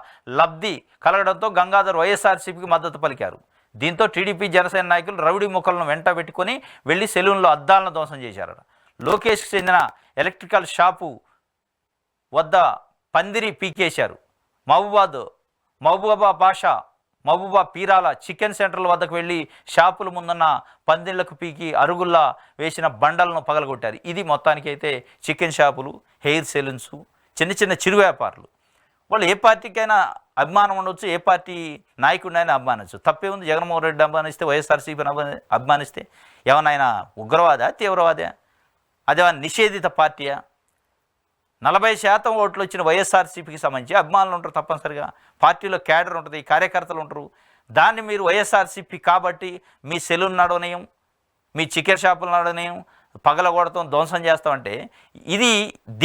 లబ్ధి కలగడంతో గంగాధర్ వైఎస్ఆర్సీపీకి మద్దతు పలికారు. దీంతో టీడీపీ జనసేన నాయకులు రౌడీ ముక్కలను వెంట పెట్టుకొని వెళ్ళి సెలూన్లో అద్దాలను ధ్వంసం చేశారట. లోకేష్కి చెందిన ఎలక్ట్రికల్ షాపు వద్ద పందిరి పీకేశారు. మహబూబా పీరాల చికెన్ సెంటర్ల వద్దకు వెళ్ళి షాపుల ముందున్న పందిళ్లకు పీకి అరుగుల్లా వేసిన బండలను పగలగొట్టారు. ఇది మొత్తానికి అయితే చికెన్ షాపులు, హెయిర్ సెలూన్స్, చిన్న చిన్న చిరు వ్యాపారులు. వాళ్ళు ఏ పార్టీకైనా అభిమానం ఉండవచ్చు, ఏ పార్టీ నాయకుడినైనా అభిమానించవచ్చు. తప్పే ఉంది. జగన్మోహన్ రెడ్డి అభిమానిస్తే, వైఎస్ఆర్సీపీని అభిమానిస్తే ఏమన్నా ఆయన ఉగ్రవాదా, తీవ్రవాదా? అదేమన్నా నిషేధిత పార్టీయా? 40% ఓట్లు వచ్చిన వైఎస్ఆర్సీపీకి సంబంధించి అభిమానులు ఉంటారు తప్పనిసరిగా. పార్టీలో క్యాడర్ ఉంటుంది, కార్యకర్తలు ఉంటారు. దాన్ని మీరు వైఎస్ఆర్సీపీ కాబట్టి మీ సెలూన్ నడవనీయం, మీ చికెన్ షాపులు నడవనీయం, పగలగొడతాం, ధ్వంసం చేస్తామంటే ఇది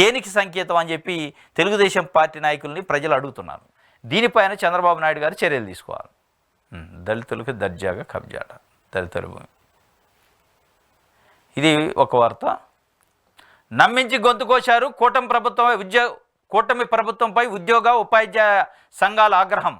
దేనికి సంకేతం అని చెప్పి తెలుగుదేశం పార్టీ నాయకుల్ని ప్రజలు అడుగుతున్నారు. దీనిపైన చంద్రబాబు నాయుడు గారు చర్యలు తీసుకోవాలి. దళితులకు దర్జాగా కబ్జాట, దళితుల భూమి. ఇది ఒక వార్త. నమ్మించి గొంతుకోశారు కూటమి ప్రభుత్వంపై ఉద్యోగ ఉపాధ్యాయ సంఘాల ఆగ్రహం.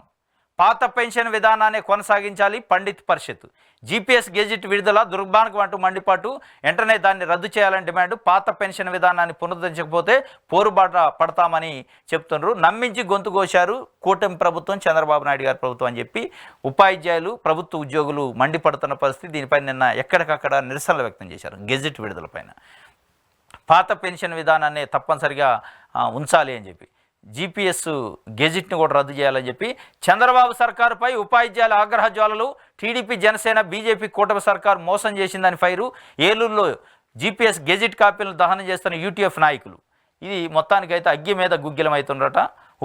పాత పెన్షన్ విధానాన్ని కొనసాగించాలి పండిత్ పరిషత్. జీపీఎస్ గెజిట్ విడుదల దుర్మార్గం అంటూ మండిపాటు. వెంటనే దాన్ని రద్దు చేయాలని డిమాండ్. పాత పెన్షన్ విధానాన్ని పునరుద్ధరించకపోతే పోరుబాట పడతామని చెప్తున్నారు. నమ్మించి గొంతుకోశారు కూటమి ప్రభుత్వం, చంద్రబాబు నాయుడు గారి ప్రభుత్వం అని చెప్పి ఉపాధ్యాయులు, ప్రభుత్వ ఉద్యోగులు మండిపడుతున్న పరిస్థితి. దీనిపై నిన్న ఎక్కడికక్కడ నిరసనలు వ్యక్తం చేశారు. గెజిట్ విడుదల పైన పాత పెన్షన్ విధానాన్ని తప్పనిసరిగా ఉంచాలి అని చెప్పి, జీపీఎస్ గెజిట్ని కూడా రద్దు చేయాలని చెప్పి చంద్రబాబు సర్కారుపై ఉపాధ్యాయుల ఆగ్రహ జ్వాలలు. టీడీపీ, జనసేన, బీజేపీ కూటమి సర్కారు మోసం చేసిందని ఫైరు. ఏలూరులో జీపీఎస్ గెజిట్ కాపీలను దహనం చేస్తున్న యూటీఎఫ్ నాయకులు. ఇది మొత్తానికైతే అగ్గి మీద గుగ్గిలమవుతుండట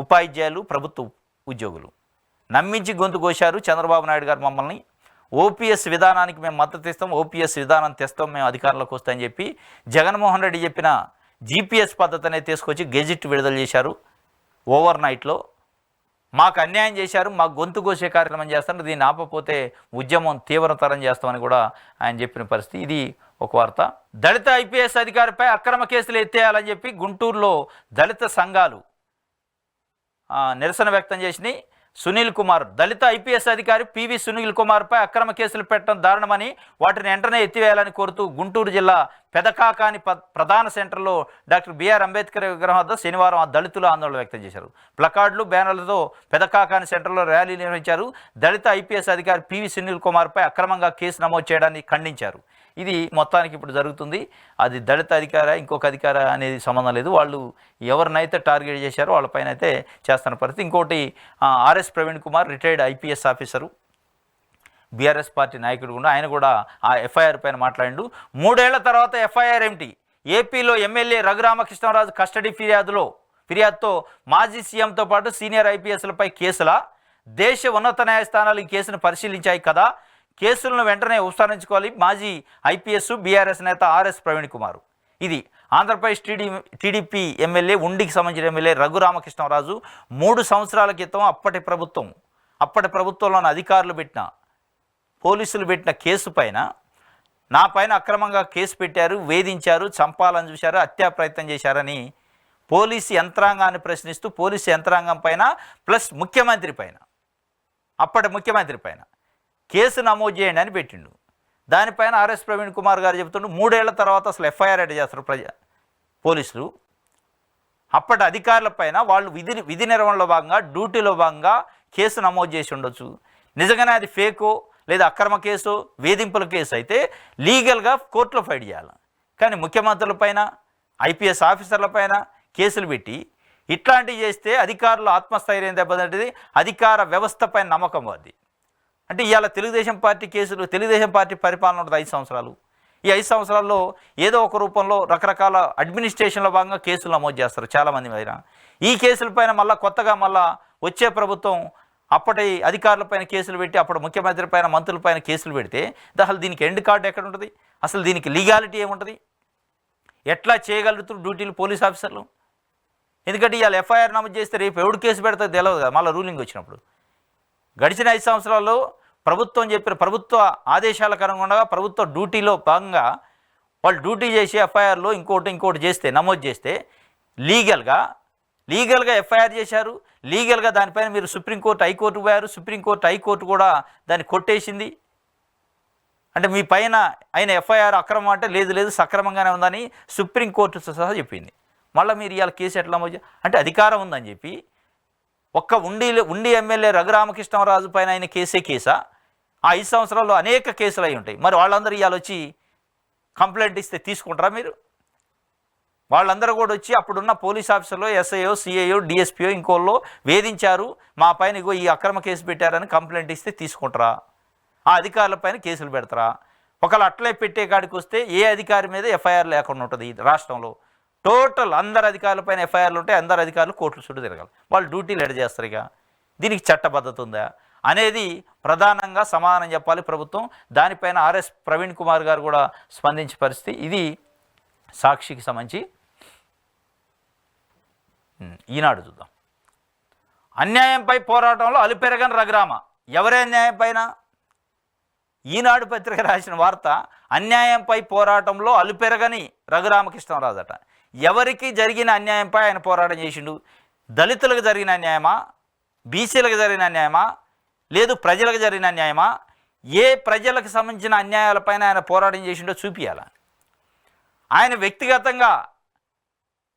ఉపాధ్యాయులు, ప్రభుత్వ ఉద్యోగులు. నమ్మించి గొంతు కోశారు చంద్రబాబు నాయుడు గారు మమ్మల్ని. ఓపీఎస్ విధానానికి మేము మద్దతు ఇస్తాం, ఓపీఎస్ విధానం తెస్తాం, మేము అధికారంలోకి వస్తామని చెప్పి జగన్మోహన్ రెడ్డి చెప్పిన జీపీఎస్ పద్ధతినే తీసుకొచ్చి గెజిట్ విడుదల చేశారు. ఓవర్ నైట్లో మాకు అన్యాయం చేశారు, మాకు గొంతు కోసే కార్యక్రమం చేస్తారు, దీన్ని ఆపపోతే ఉద్యమం తీవ్రతరం చేస్తామని కూడా ఆయన చెప్పిన పరిస్థితి. ఇది ఒక వార్త. దళిత ఐపీఎస్ అధికారిపై అక్రమ కేసులు ఎత్తేయాలని చెప్పి గుంటూరులో దళిత సంఘాలు నిరసన వ్యక్తం చేసినాయి. సునీల్ కుమార్, దళిత ఐపీఎస్ అధికారి పివి సునీల్ కుమార్పై అక్రమ కేసులు పెట్టడం దారుణమని, వాటిని వెంటనే ఎత్తివేయాలని కోరుతూ గుంటూరు జిల్లా పెదకాకాని ప్రధాన సెంటర్లో డాక్టర్ బిఆర్ అంబేద్కర్ విగ్రహం వద్ద శనివారం ఆ దళితులు ఆందోళన వ్యక్తం చేశారు. ప్లకార్డులు, బ్యానర్లతో పెదకాకాని సెంటర్లో ర్యాలీ నిర్వహించారు. దళిత ఐపీఎస్ అధికారి పివి సునీల్ కుమార్పై అక్రమంగా కేసు నమోదు చేయడాన్ని ఖండించారు. ఇది మొత్తానికి ఇప్పుడు జరుగుతుంది. అది దళిత అధికార, ఇంకొక అధికార అనేది సంబంధం లేదు. వాళ్ళు ఎవరినైతే టార్గెట్ చేశారో వాళ్ళపైన అయితే చేస్తున్న పరిస్థితి. ఇంకోటి RS Praveen Kumar, retired IPS officer, BRS party నాయకుడు కూడా, ఆయన కూడా ఆ ఎఫ్ఐఆర్ పైన మాట్లాడిండు. 3 ఏళ్ల తర్వాత ఎఫ్ఐఆర్ ఏమిటి? ఏపీలో ఎమ్మెల్యే రఘురామకృష్ణరాజు కస్టడీ ఫిర్యాదుతో మాజీ సీఎంతో పాటు సీనియర్ ఐపీఎస్లపై కేసులా? దేశ ఉన్నత న్యాయస్థానాలు ఈ కేసును పరిశీలించాయి కదా, కేసులను వెంటనే ఉపసంహరించుకోవాలి మాజీ ఐపీఎస్ బీఆర్ఎస్ నేత ఆర్ఎస్ ప్రవీణ్ కుమార్. ఇది ఆంధ్రప్రదేశ్ టీడీపీ ఎమ్మెల్యే, ఉండికి సంబంధించిన ఎమ్మెల్యే రఘురామకృష్ణరాజు 3 సంవత్సరాల క్రితం అప్పటి ప్రభుత్వంలోని అధికారులు పోలీసులు పెట్టిన కేసు పైన, నా పైన అక్రమంగా కేసు పెట్టారు, వేధించారు, చంపాలని చూశారు, హత్యా ప్రయత్నం చేశారని పోలీసు యంత్రాంగాన్ని ప్రశ్నిస్తూ పోలీసు యంత్రాంగం పైన ప్లస్ అప్పటి ముఖ్యమంత్రి పైన కేసు నమోదు చేయండి అని పెట్టిండు. దానిపైన ఆర్ఎస్ ప్రవీణ్ కుమార్ గారు చెబుతుండు 3 ఏళ్ల తర్వాత అసలు ఎఫ్ఐఆర్ ఎట్ చేస్తారు పోలీసులు. అప్పటి అధికారుల పైన వాళ్ళు విధి నిర్వహణలో భాగంగా, డ్యూటీలో భాగంగా కేసు నమోదు చేసి ఉండొచ్చు. నిజంగానే అది ఫేకో లేదా అక్రమ కేసు, వేధింపుల కేసు అయితే లీగల్గా కోర్టులో ఫైట్ చేయాలి. కానీ ముఖ్యమంత్రులపైన, ఐపీఎస్ ఆఫీసర్లపైన కేసులు పెట్టి ఇట్లాంటివి చేస్తే అధికారులు ఆత్మస్థైర్యం దెబ్బతింటుంది, అధికార వ్యవస్థ పైన నమ్మకం పోద్ది. అంటే ఇవాళ తెలుగుదేశం పార్టీ పరిపాలన ఉంటుంది 5 సంవత్సరాలు. ఈ 5 సంవత్సరాల్లో ఏదో ఒక రూపంలో రకరకాల అడ్మినిస్ట్రేషన్లో భాగంగా కేసులు నమోదు చేస్తారు చాలామంది పైన. ఈ కేసులపైన కొత్తగా వచ్చే ప్రభుత్వం అప్పటి అధికారులపైన కేసులు పెట్టి, అప్పుడు ముఖ్యమంత్రి పైన, మంత్రులపైన కేసులు పెడితే అసలు దీనికి ఎండ్ కార్డు ఎక్కడ ఉంటుంది? అసలు దీనికి లీగాలిటీ ఏముంటుంది? ఎట్లా చేయగలుగుతారు డ్యూటీలు పోలీస్ ఆఫీసర్లు? ఎందుకంటే ఇవాళ ఎఫ్ఐఆర్ నమోదు చేస్తే రేపు ఎవడు కేసు పెడతా తెలియదు కదా మళ్ళీ రూలింగ్ వచ్చినప్పుడు. గడిచిన 5 సంవత్సరాల్లో ప్రభుత్వం చెప్పిన ప్రభుత్వ ఆదేశాలకు అనుగుణంగా ప్రభుత్వ డ్యూటీలో భాగంగా వాళ్ళు డ్యూటీ చేసి ఎఫ్ఐఆర్లో ఇంకోటి చేస్తే, నమోదు చేస్తే లీగల్గా ఎఫ్ఐఆర్ చేశారు, లీగల్గా దానిపైన మీరు సుప్రీంకోర్టు హైకోర్టు పోయారు, సుప్రీంకోర్టు హైకోర్టు కూడా దాన్ని కొట్టేసింది. అంటే మీ పైన అయిన ఎఫ్ఐఆర్ అక్రమం అంటే లేదు లేదు సక్రమంగానే ఉందని సుప్రీంకోర్టు సహా చెప్పింది. మళ్ళీ మీరు ఇవాళ కేసు ఎట్లా అంటే అధికారం ఉందని చెప్పి ఒక్క ఉండి ఎమ్మెల్యే రఘురామకృష్ణరాజు పైన అయిన కేసా? ఆ 5 సంవత్సరాల్లో అనేక కేసులు అయి ఉంటాయి. మరి వాళ్ళందరూ ఇవాళ వచ్చి కంప్లైంట్ ఇస్తే తీసుకుంటారా మీరు? వాళ్ళందరూ కూడా వచ్చి అప్పుడున్న పోలీస్ ఆఫీసర్లో ఎస్ఐఓ, సిఐఓ, డిఎస్పీఓ ఇంకోళ్ళు వేధించారు, మా పైన ఇగో ఈ అక్రమ కేసు పెట్టారని కంప్లైంట్ ఇస్తే తీసుకుంటారా? ఆ అధికారుల పైన కేసులు పెడతారా? ఒకవేళ అట్లే పెట్టే కాడికి వస్తే ఏ అధికారి మీద ఎఫ్ఐఆర్ లేకుండా ఉంటుంది రాష్ట్రంలో? టోటల్ అందరు అధికారుల పైన ఎఫ్ఐఆర్లు ఉంటాయి, అందరు అధికారులు కోర్టుల చుట్టూ తిరగాలి. వాళ్ళు డ్యూటీలు ఎడ చేస్తారు? ఇక దీనికి చట్టబద్ధత ఉందా అనేది ప్రధానంగా సమాధానం చెప్పాలి ప్రభుత్వం. దానిపైన ఆర్ఎస్ ప్రవీణ్ కుమార్ గారు కూడా స్పందించే పరిస్థితి. ఇది సాక్షికి సంబంధించి. ఈనాడు చూద్దాం. అన్యాయంపై పోరాటంలో అలుపెరగని రఘురామ. ఎవరే అన్యాయం పైన? ఈనాడు పత్రిక రాసిన వార్త, అన్యాయంపై పోరాటంలో అలుపెరగని రఘురామకృష్ణరాజు అట. ఎవరికి జరిగిన అన్యాయంపై ఆయన పోరాటం చేసిండు? దళితులకు జరిగిన అన్యాయమా, బీసీలకు జరిగిన అన్యాయమా, లేదు ప్రజలకు జరిగిన అన్యాయమా? ఏ ప్రజలకు సంబంధించిన అన్యాయాలపైన ఆయన పోరాటం చేసిండో చూపించాల. ఆయన వ్యక్తిగతంగా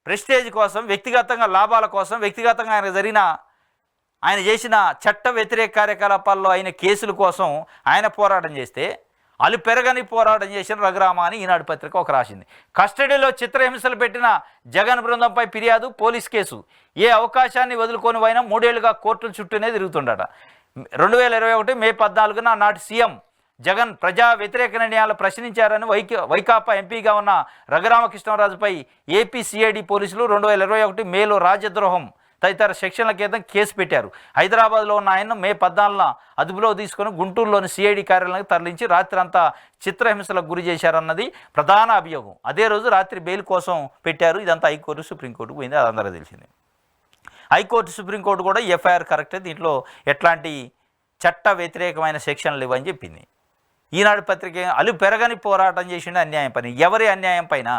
ప్రెస్టేజ్ కోసం, వ్యక్తిగతంగా లాభాల కోసం, వ్యక్తిగతంగా ఆయన చేసిన చట్ట వ్యతిరేక కార్యకలాపాల్లో అయిన కేసుల కోసం ఆయన పోరాటం చేస్తే అలుపెరగని పోరాటం చేసిన రఘురామ అని ఈనాడు పత్రిక ఒక రాసింది. కస్టడీలో చిత్రహింసలు పెట్టిన జగన్ బృందంపై ఫిర్యాదు, పోలీస్ కేసు. ఏ అవకాశాన్ని వదులుకొని పోయినా 3 ఏళ్లుగా కోర్టుల చుట్టూనే తిరుగుతుండట. 2021 మే 14న నాటి సీఎం జగన్ ప్రజా వ్యతిరేక నిర్ణయాలు ప్రశ్నించారని వైకాపా ఎంపీగా ఉన్న రఘురామకృష్ణరాజుపై ఏపీ సిఐడి పోలీసులు 2021 మేలో రాజద్రోహం తదితర సెక్షన్ల కింద కేసు పెట్టారు. హైదరాబాద్లో ఉన్న ఆయన్ను మే 14న అదుపులో తీసుకొని గుంటూరులోని సిఐడి కార్యాలయానికి తరలించి రాత్రి అంతా చిత్రహింసలకు గురి చేశారన్నది ప్రధాన అభియోగం. అదే రోజు రాత్రి బెయిల్ కోసం పెట్టారు. ఇదంతా హైకోర్టు, సుప్రీంకోర్టుకు పోయింది, అది అందరూ తెలిసింది. హైకోర్టు, సుప్రీంకోర్టు కూడా ఎఫ్ఐఆర్ కరెక్టే, దీంట్లో ఎట్లాంటి చట్ట వ్యతిరేకమైన సెక్షన్లు ఇవ్వని చెప్పింది. ఈనాడు పత్రిక అలుపెరగని పోరాటం చేసిన అన్యాయం పైన. ఎవరి అన్యాయం పైన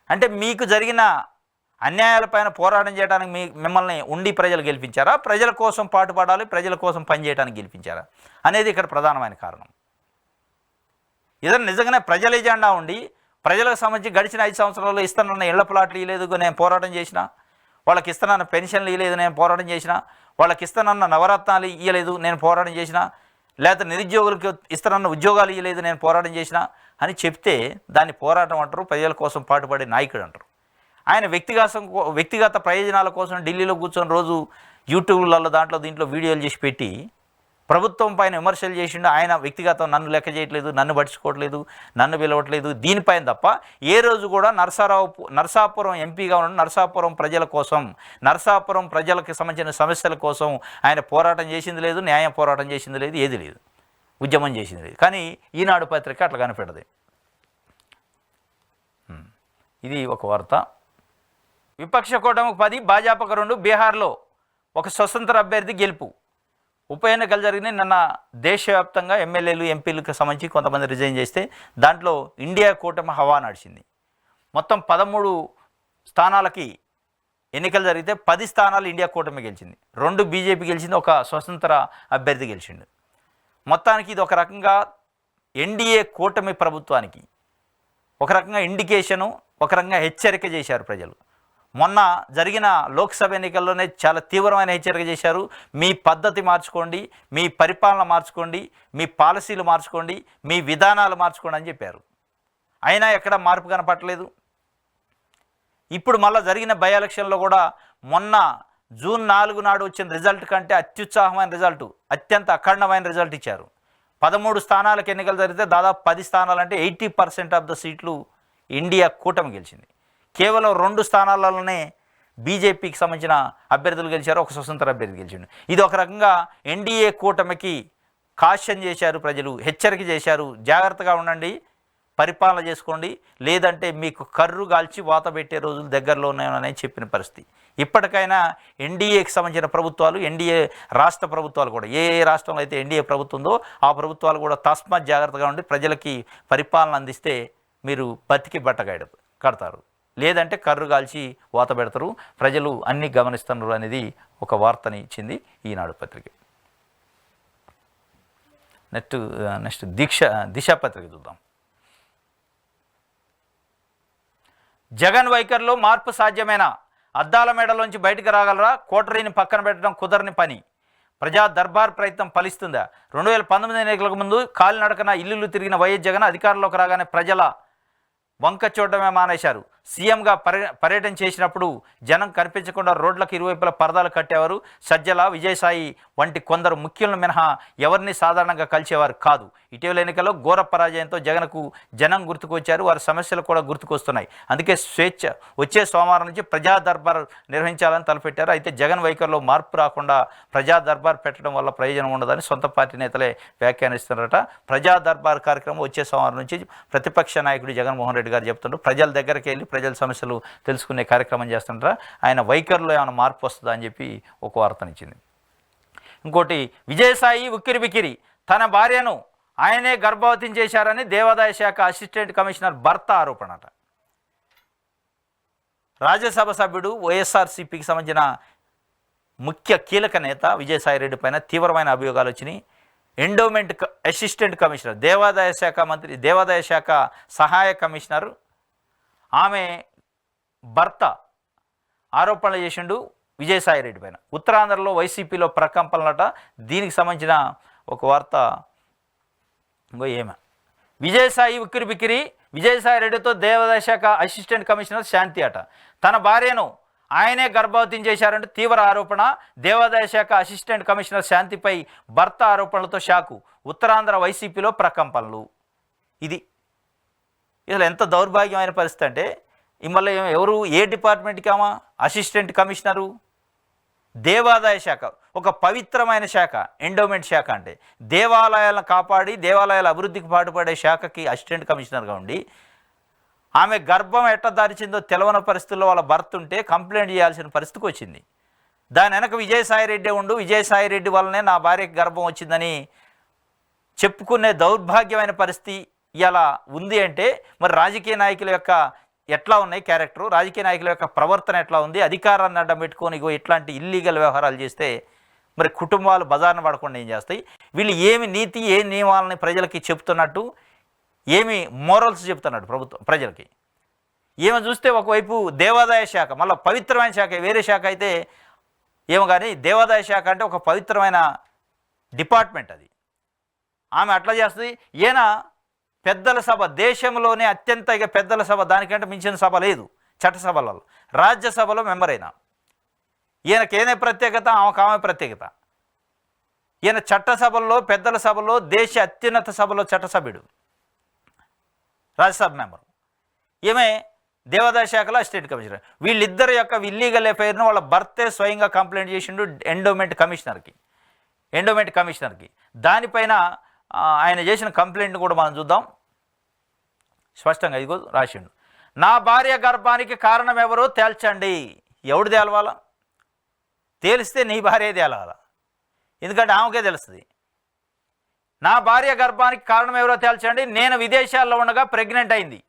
అంటే మీకు జరిగిన అన్యాయాలపైన పోరాటం చేయడానికి మిమ్మల్ని ఉండి ప్రజలు గెలిపించారా, ప్రజల కోసం పాటుపడాలి, ప్రజల కోసం పనిచేయడానికి గెలిపించారా అనేది ఇక్కడ ప్రధానమైన కారణం. ఏదైనా నిజంగానే ప్రజల ఎజెండా ఉండి ప్రజలకు సంబంధించి గడిచిన 5 సంవత్సరాల్లో ఇస్తానన్న ఇళ్ల ప్లాట్లు ఇవ్వలేదు నేను పోరాటం చేసిన, వాళ్ళకి ఇస్తానన్న పెన్షన్లు ఇవ్వలేదు నేను పోరాటం చేసిన, వాళ్ళకి ఇస్తానన్న నవరత్నాలు ఇవ్వలేదు నేను పోరాటం చేసిన, లేకపోతే నిరుద్యోగులకు ఇస్తానన్న ఉద్యోగాలు ఇవ్వలేదు నేను పోరాటం చేసిన అని చెప్తే దాన్ని పోరాటం అంటారు, ప్రజల కోసం పాటుపడే నాయకుడు అంటారు. ఆయన వ్యక్తిగత ప్రయోజనాల కోసం ఢిల్లీలో కూర్చొని రోజు యూట్యూబ్లలో దీంట్లో వీడియోలు చేసి పెట్టి ప్రభుత్వం పైన విమర్శలు చేసిండు. ఆయన వ్యక్తిగతం నన్ను లెక్క చేయట్లేదు, నన్ను పట్టించుకోవట్లేదు, నన్ను పిలవట్లేదు, దీనిపైన తప్ప ఏ రోజు కూడా నరసాపురం ఎంపీగా ఉన్న నరసాపురం ప్రజల కోసం, నరసాపురం ప్రజలకు సంబంధించిన సమస్యల కోసం ఆయన పోరాటం చేసింది లేదు, న్యాయం పోరాటం చేసింది లేదు, ఏది లేదు, ఉద్యమం చేసింది లేదు. కానీ ఈనాడు పత్రిక అట్లా కనిపెడదు. ఇది ఒక వార్త. విపక్ష కూటమికి 10, భాజపాకు 2, బీహార్లో ఒక స్వతంత్ర అభ్యర్థి గెలుపు. ఉప ఎన్నికలు జరిగినాయి నిన్న. దేశవ్యాప్తంగా ఎమ్మెల్యేలు, ఎంపీలకు సంబంధించి కొంతమంది రిజైన్ చేస్తే దాంట్లో ఇండియా కూటమి హవా నడిచింది. మొత్తం 13 స్థానాలకి ఎన్నికలు జరిగితే 10 స్థానాలు ఇండియా కూటమి గెలిచింది, 2 బీజేపీ గెలిచింది, ఒక స్వతంత్ర అభ్యర్థి గెలిచిండు. మొత్తానికి ఇది ఒక రకంగా ఎన్డీఏ కూటమి ప్రభుత్వానికి ఒక రకంగా ఇండికేషను, ఒక రకంగా హెచ్చరిక చేశారు ప్రజలు. మొన్న జరిగిన లోక్సభ ఎన్నికల్లోనే చాలా తీవ్రమైన హెచ్చరిక చేశారు. మీ పద్ధతి మార్చుకోండి, మీ పరిపాలన మార్చుకోండి, మీ పాలసీలు మార్చుకోండి, మీ విధానాలు మార్చుకోండి అని చెప్పారు. అయినా ఎక్కడ మార్పు కనపట్టలేదు. ఇప్పుడు మళ్ళీ జరిగిన బై ఎలక్షన్లో కూడా మొన్న జూన్ 4 నాడు వచ్చిన రిజల్ట్ కంటే అత్యుత్సాహమైన రిజల్ట్, అత్యంత అఖండమైన రిజల్ట్ ఇచ్చారు. 13 స్థానాలకు ఎన్నికలు జరిగితే దాదాపు 10 స్థానాలు అంటే 80% ఆఫ్ ద సీట్లు ఇండియా కూటమి గెలిచింది. కేవలం 2 స్థానాలలోనే బీజేపీకి సంబంధించిన అభ్యర్థులు గెలిచారు, ఒక స్వతంత్ర అభ్యర్థి గెలిచిండు. ఇది ఒక రకంగా ఎన్డీఏ కూటమికి కాషన్ చేశారు ప్రజలు, హెచ్చరిక చేశారు. జాగ్రత్తగా ఉండండి, పరిపాలన చేసుకోండి, లేదంటే మీకు కర్రు గాల్చి వాత పెట్టే రోజులు దగ్గరలో ఉన్నాయని చెప్పిన పరిస్థితి. ఇప్పటికైనా ఎన్డీఏకి సంబంధించిన ప్రభుత్వాలు, ఎన్డీఏ రాష్ట్ర ప్రభుత్వాలు కూడా, ఏ రాష్ట్రంలో అయితే ఎన్డీఏ ప్రభుత్వం ఉందో ఆ ప్రభుత్వాలు కూడా తస్మాత్ జాగ్రత్తగా ఉండి ప్రజలకి పరిపాలన అందిస్తే మీరు బతికి బట్టగాడు కడతారు. లేదంటే కర్రు కాల్చి వాత పెడతారు. ప్రజలు అన్నీ గమనిస్తున్నారు అనేది ఒక వార్తని ఇచ్చింది ఈనాడు పత్రిక. నెక్స్ట్ దిశ పత్రిక చూద్దాం. జగన్ వైఖరిలో మార్పు సాధ్యమేనా? అద్దాల మేడలోంచి బయటకు రాగలరా? కోటరీని పక్కన పెట్టడం కుదరని పని. ప్రజా దర్బార్ ప్రయత్నం ఫలిస్తుందా? 2019 ఎన్నికలకు ముందు కాలినడకన ఇల్లు తిరిగిన వైఎస్ జగన్ అధికారంలోకి రాగానే ప్రజల వంక చూడడమే మానేశారు. సీఎంగా పర్యటన చేసినప్పుడు జనం కనిపించకుండా రోడ్లకు ఇరువైపుల పరదాలు కట్టేవారు. సజ్జల, విజయసాయి వంటి కొందరు ముఖ్యులను మినహా ఎవరిని సాధారణంగా కలిసేవారు కాదు. ఇటీవల ఎన్నికల్లో ఘోర పరాజయంతో జగన్కు జనం గుర్తుకొచ్చారు. వారి సమస్యలు కూడా గుర్తుకొస్తున్నాయి. అందుకే వచ్చే సోమవారం నుంచి ప్రజా దర్బార్ నిర్వహించాలని తలపెట్టారు. అయితే జగన్ వైఖరిలో మార్పు రాకుండా ప్రజా దర్బార్ పెట్టడం వల్ల ప్రయోజనం ఉండదని సొంత పార్టీ నేతలే వ్యాఖ్యానిస్తున్నారట. ప్రజా దర్బార్ కార్యక్రమం వచ్చే సోమవారం నుంచి ప్రతిపక్ష నాయకుడు జగన్మోహన్ రెడ్డి గారు చెప్తుంటారు. ప్రజల దగ్గరికి వెళ్ళి ప్రజల సమస్యలు తెలుసుకునే కార్యక్రమం చేస్తుంటారా. ఆయన వైఖరిలో ఏమైనా మార్పు వస్తుందా అని చెప్పి ఒక వార్తనిచ్చింది. ఇంకోటి, విజయసాయి ఉక్కిరిబిక్కిరి, తన భార్యను ఆయనే గర్భవతిని చేశారని దేవాదాయ శాఖ అసిస్టెంట్ కమిషనర్ భర్త ఆరోపణట. రాజ్యసభ సభ్యుడు వైఎస్ఆర్సీపీకి సంబంధించిన ముఖ్య కీలక నేత విజయసాయి రెడ్డి పైన తీవ్రమైన అభియోగాలు వచ్చినాయి. ఎండోమెంట్ అసిస్టెంట్ కమిషనర్, దేవాదాయ శాఖ సహాయ కమిషనర్ ఆమె భర్త ఆరోపణలు చేసిండు విజయసాయి రెడ్డి పైన. ఉత్తరాంధ్రలో వైసీపీలో ప్రకంపనలట. దీనికి సంబంధించిన ఒక వార్త ఏమ విజయసాయి ఉక్కిరిబిక్కిరి, విజయసాయి రెడ్డితో దేవాదాయ శాఖ అసిస్టెంట్ కమిషనర్ శాంతి అట. తన భార్యను ఆయనే గర్భవతిని చేశారంటే తీవ్ర ఆరోపణ. దేవాదాయ శాఖ అసిస్టెంట్ కమిషనర్ శాంతిపై భర్త ఆరోపణలతో షాకు. ఉత్తరాంధ్ర వైసీపీలో ప్రకంపనలు. ఇది అసలు ఎంత దౌర్భాగ్యమైన పరిస్థితి అంటే, మళ్ళీ ఎవరు, ఏ డిపార్ట్మెంట్కి ఆమా అసిస్టెంట్ కమిషనరు? దేవాదాయ శాఖ, ఒక పవిత్రమైన శాఖ. ఎండోమెంట్ శాఖ అంటే దేవాలయాలను కాపాడి దేవాలయాల అభివృద్ధికి పాటుపడే శాఖకి అసిస్టెంట్ కమిషనర్గా ఉండి ఆమె గర్భం ఎట్ట దారిచిందో తెలవని పరిస్థితుల్లో వాళ్ళ భర్త ఉంటే కంప్లైంట్ చేయాల్సిన పరిస్థితికి వచ్చింది. దాని వెనక విజయసాయి రెడ్డి ఉండు, విజయసాయి రెడ్డి వల్లనే నా భార్యకి గర్భం వచ్చిందని చెప్పుకునే దౌర్భాగ్యమైన పరిస్థితి ఇలా ఉంది. అంటే మరి రాజకీయ నాయకుల యొక్క ఎట్లా ఉన్నాయి క్యారెక్టరు, రాజకీయ నాయకుల యొక్క ప్రవర్తన ఎట్లా ఉంది? అధికారాన్ని అడ్డం పెట్టుకొని ఇట్లాంటి ఇల్లీగల్ వ్యవహారాలు చేస్తే మరి కుటుంబాలు బజార్న పడకుండా ఏం చేస్తాయి? వీళ్ళు ఏమి నీతి, ఏ నియమాలని ప్రజలకి చెప్తున్నట్టు, ఏమి మోరల్స్ చెప్తున్నట్టు ప్రజలకి? ఏమో చూస్తే ఒకవైపు దేవాదాయ శాఖ, మళ్ళీ పవిత్రమైన శాఖ, వేరే శాఖ అయితే ఏమో కానీ దేవాదాయ శాఖ అంటే ఒక పవిత్రమైన డిపార్ట్మెంట్ అది. ఆమె అట్లా చేస్తుంది. ఈయన పెద్దల సభ, దేశంలోనే అత్యంత పెద్దల సభ, దానికంటే మించిన సభ లేదు చట్టసభలలో. రాజ్యసభలో మెంబర్ అయినా ఈయనకేనే ప్రత్యేకత, ఆమె ప్రత్యేకత. ఈయన చట్టసభల్లో, పెద్దల సభలో, దేశ అత్యున్నత సభలో చట్టసభ్యుడు, రాజ్యసభ మెంబరు. ఈమె దేవాదాయ శాఖలో అసిస్టెంట్ కమిషనర్. వీళ్ళిద్దరి యొక్క ఇల్లీగల్ ఎఫైర్ను వాళ్ళ భర్తే స్వయంగా కంప్లైంట్ చేసిండు ఎండోమెంట్ కమిషనర్కి. దానిపైన ఆయన చేసిన కంప్లైంట్ కూడా మనం చూద్దాం. స్పష్టంగా ఇదిగో రాసిండు. నా భార్య గర్భానికి కారణం ఎవరో తేల్చండి. ఎవడు తేలవాలా? తేలిస్తే నీ భార్య తేలాల, ఎందుకంటే ఆమెకే తెలుస్తుంది. నా భార్య గర్భానికి కారణం ఎవరో తేల్చండి. నేను విదేశాల్లో ఉండగా ప్రెగ్నెంట్ అయింది.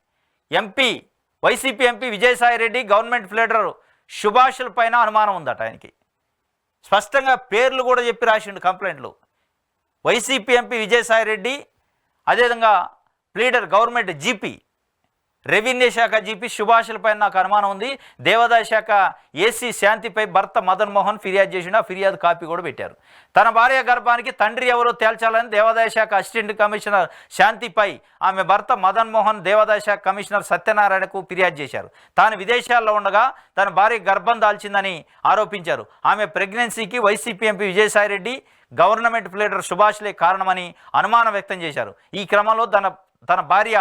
YCP MP Vijayasai Reddy, government pleader సుభాష్ల పైన అనుమానం ఉందట. ఆయనకి స్పష్టంగా పేర్లు కూడా చెప్పి రాసిండు కంప్లైంట్లు. వైసీపీ ఎంపీ విజయసాయి రెడ్డి, అదేవిధంగా ప్లీడర్ గవర్నమెంట్ జీపీ, రెవెన్యూ శాఖ జీపీ సుభాష్లపై నాకు అనుమానం ఉంది. దేవాదాయ శాఖ ఏసీ శాంతిపై భర్త మదన్ మోహన్ ఫిర్యాదు చేసిన, ఫిర్యాదు కాపీ కూడా పెట్టారు. తన భార్య గర్భానికి తండ్రి ఎవరో తేల్చాలని దేవాదాయ శాఖ అసిస్టెంట్ కమిషనర్ శాంతిపై ఆమె భర్త మదన్ మోహన్ దేవాదాయ శాఖ కమిషనర్ సత్యనారాయణకు ఫిర్యాదు చేశారు. తాను విదేశాల్లో ఉండగా తన భార్య గర్భం దాల్చిందని ఆరోపించారు. ఆమె ప్రెగ్నెన్సీకి YCP MP Vijayasai Reddy, government pleader సుభాష్లే కారణమని అనుమానం వ్యక్తం చేశారు. ఈ క్రమంలో తన భార్య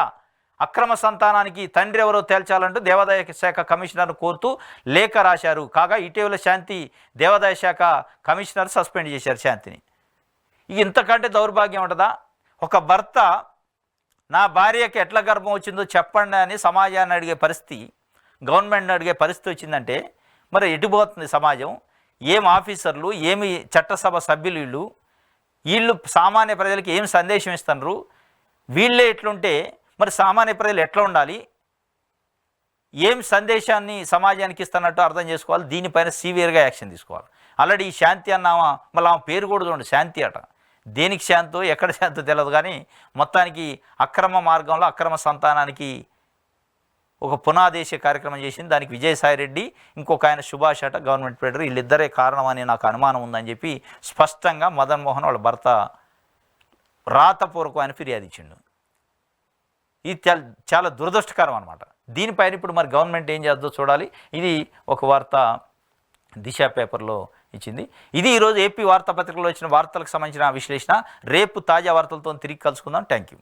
అక్రమ సంతానానికి తండ్రి ఎవరో తేల్చాలంటూ దేవాదాయ శాఖ కమిషనర్ను కోరుతూ లేఖ రాశారు. కాగా ఇటీవల శాంతి దేవాదాయ శాఖ కమిషనర్ సస్పెండ్ చేశారు శాంతిని. ఇంతకంటే దౌర్భాగ్యం ఉంటుందా? ఒక భర్త నా భార్యకి ఎట్లా గర్భం వచ్చిందో చెప్పండి అని సమాజాన్ని అడిగే పరిస్థితి, గవర్నమెంట్ని అడిగే పరిస్థితి వచ్చిందంటే మరి ఎటుపోతుంది సమాజం? ఏం ఆఫీసర్లు, ఏమి చట్టసభ సభ్యులు, వీళ్ళు సామాన్య ప్రజలకి ఏం సందేశం ఇస్తున్నారు? వీళ్ళే ఎట్లుంటే మరి సామాన్య ప్రజలు ఎట్లా ఉండాలి? ఏం సందేశాన్ని సమాజానికి ఇస్తున్నట్టు అర్థం చేసుకోవాలి. దీనిపైన సివియర్గా యాక్షన్ తీసుకోవాలి. ఆల్రెడీ ఈ శాంతి అన్నామా, మళ్ళీ ఆమె పేరు కూడా చూడండి, శాంతి అట. దేనికి శాంతో ఎక్కడ శాంతో తెలియదు, కానీ మొత్తానికి అక్రమ మార్గంలో అక్రమ సంతానానికి ఒక పునాదేశ కార్యక్రమం చేసింది. దానికి విజయసాయిరెడ్డి, ఇంకొక ఆయన సుభాష్ అట, గవర్నమెంట్ ప్లేడర్, వీళ్ళిద్దరే కారణం అని నాకు అనుమానం ఉందని చెప్పి స్పష్టంగా మదన్ మోహన్ వాళ్ళ భర్త రాతపూర్వకమైన ఫిర్యాదు ఇచ్చిండు. ఇది చాలా దురదృష్టకరం అనమాట. దీనిపైన ఇప్పుడు మరి గవర్నమెంట్ ఏం చేద్దో చూడాలి. ఇది ఒక వార్త దిశ పేపర్లో ఇచ్చింది. ఇది ఈరోజు ఏపీ వార్తాపత్రికలో వచ్చిన వార్తలకు సంబంధించిన విశ్లేషణ. రేపు తాజా వార్తలతో తిరిగి కలుసుకుందాం. Thank you.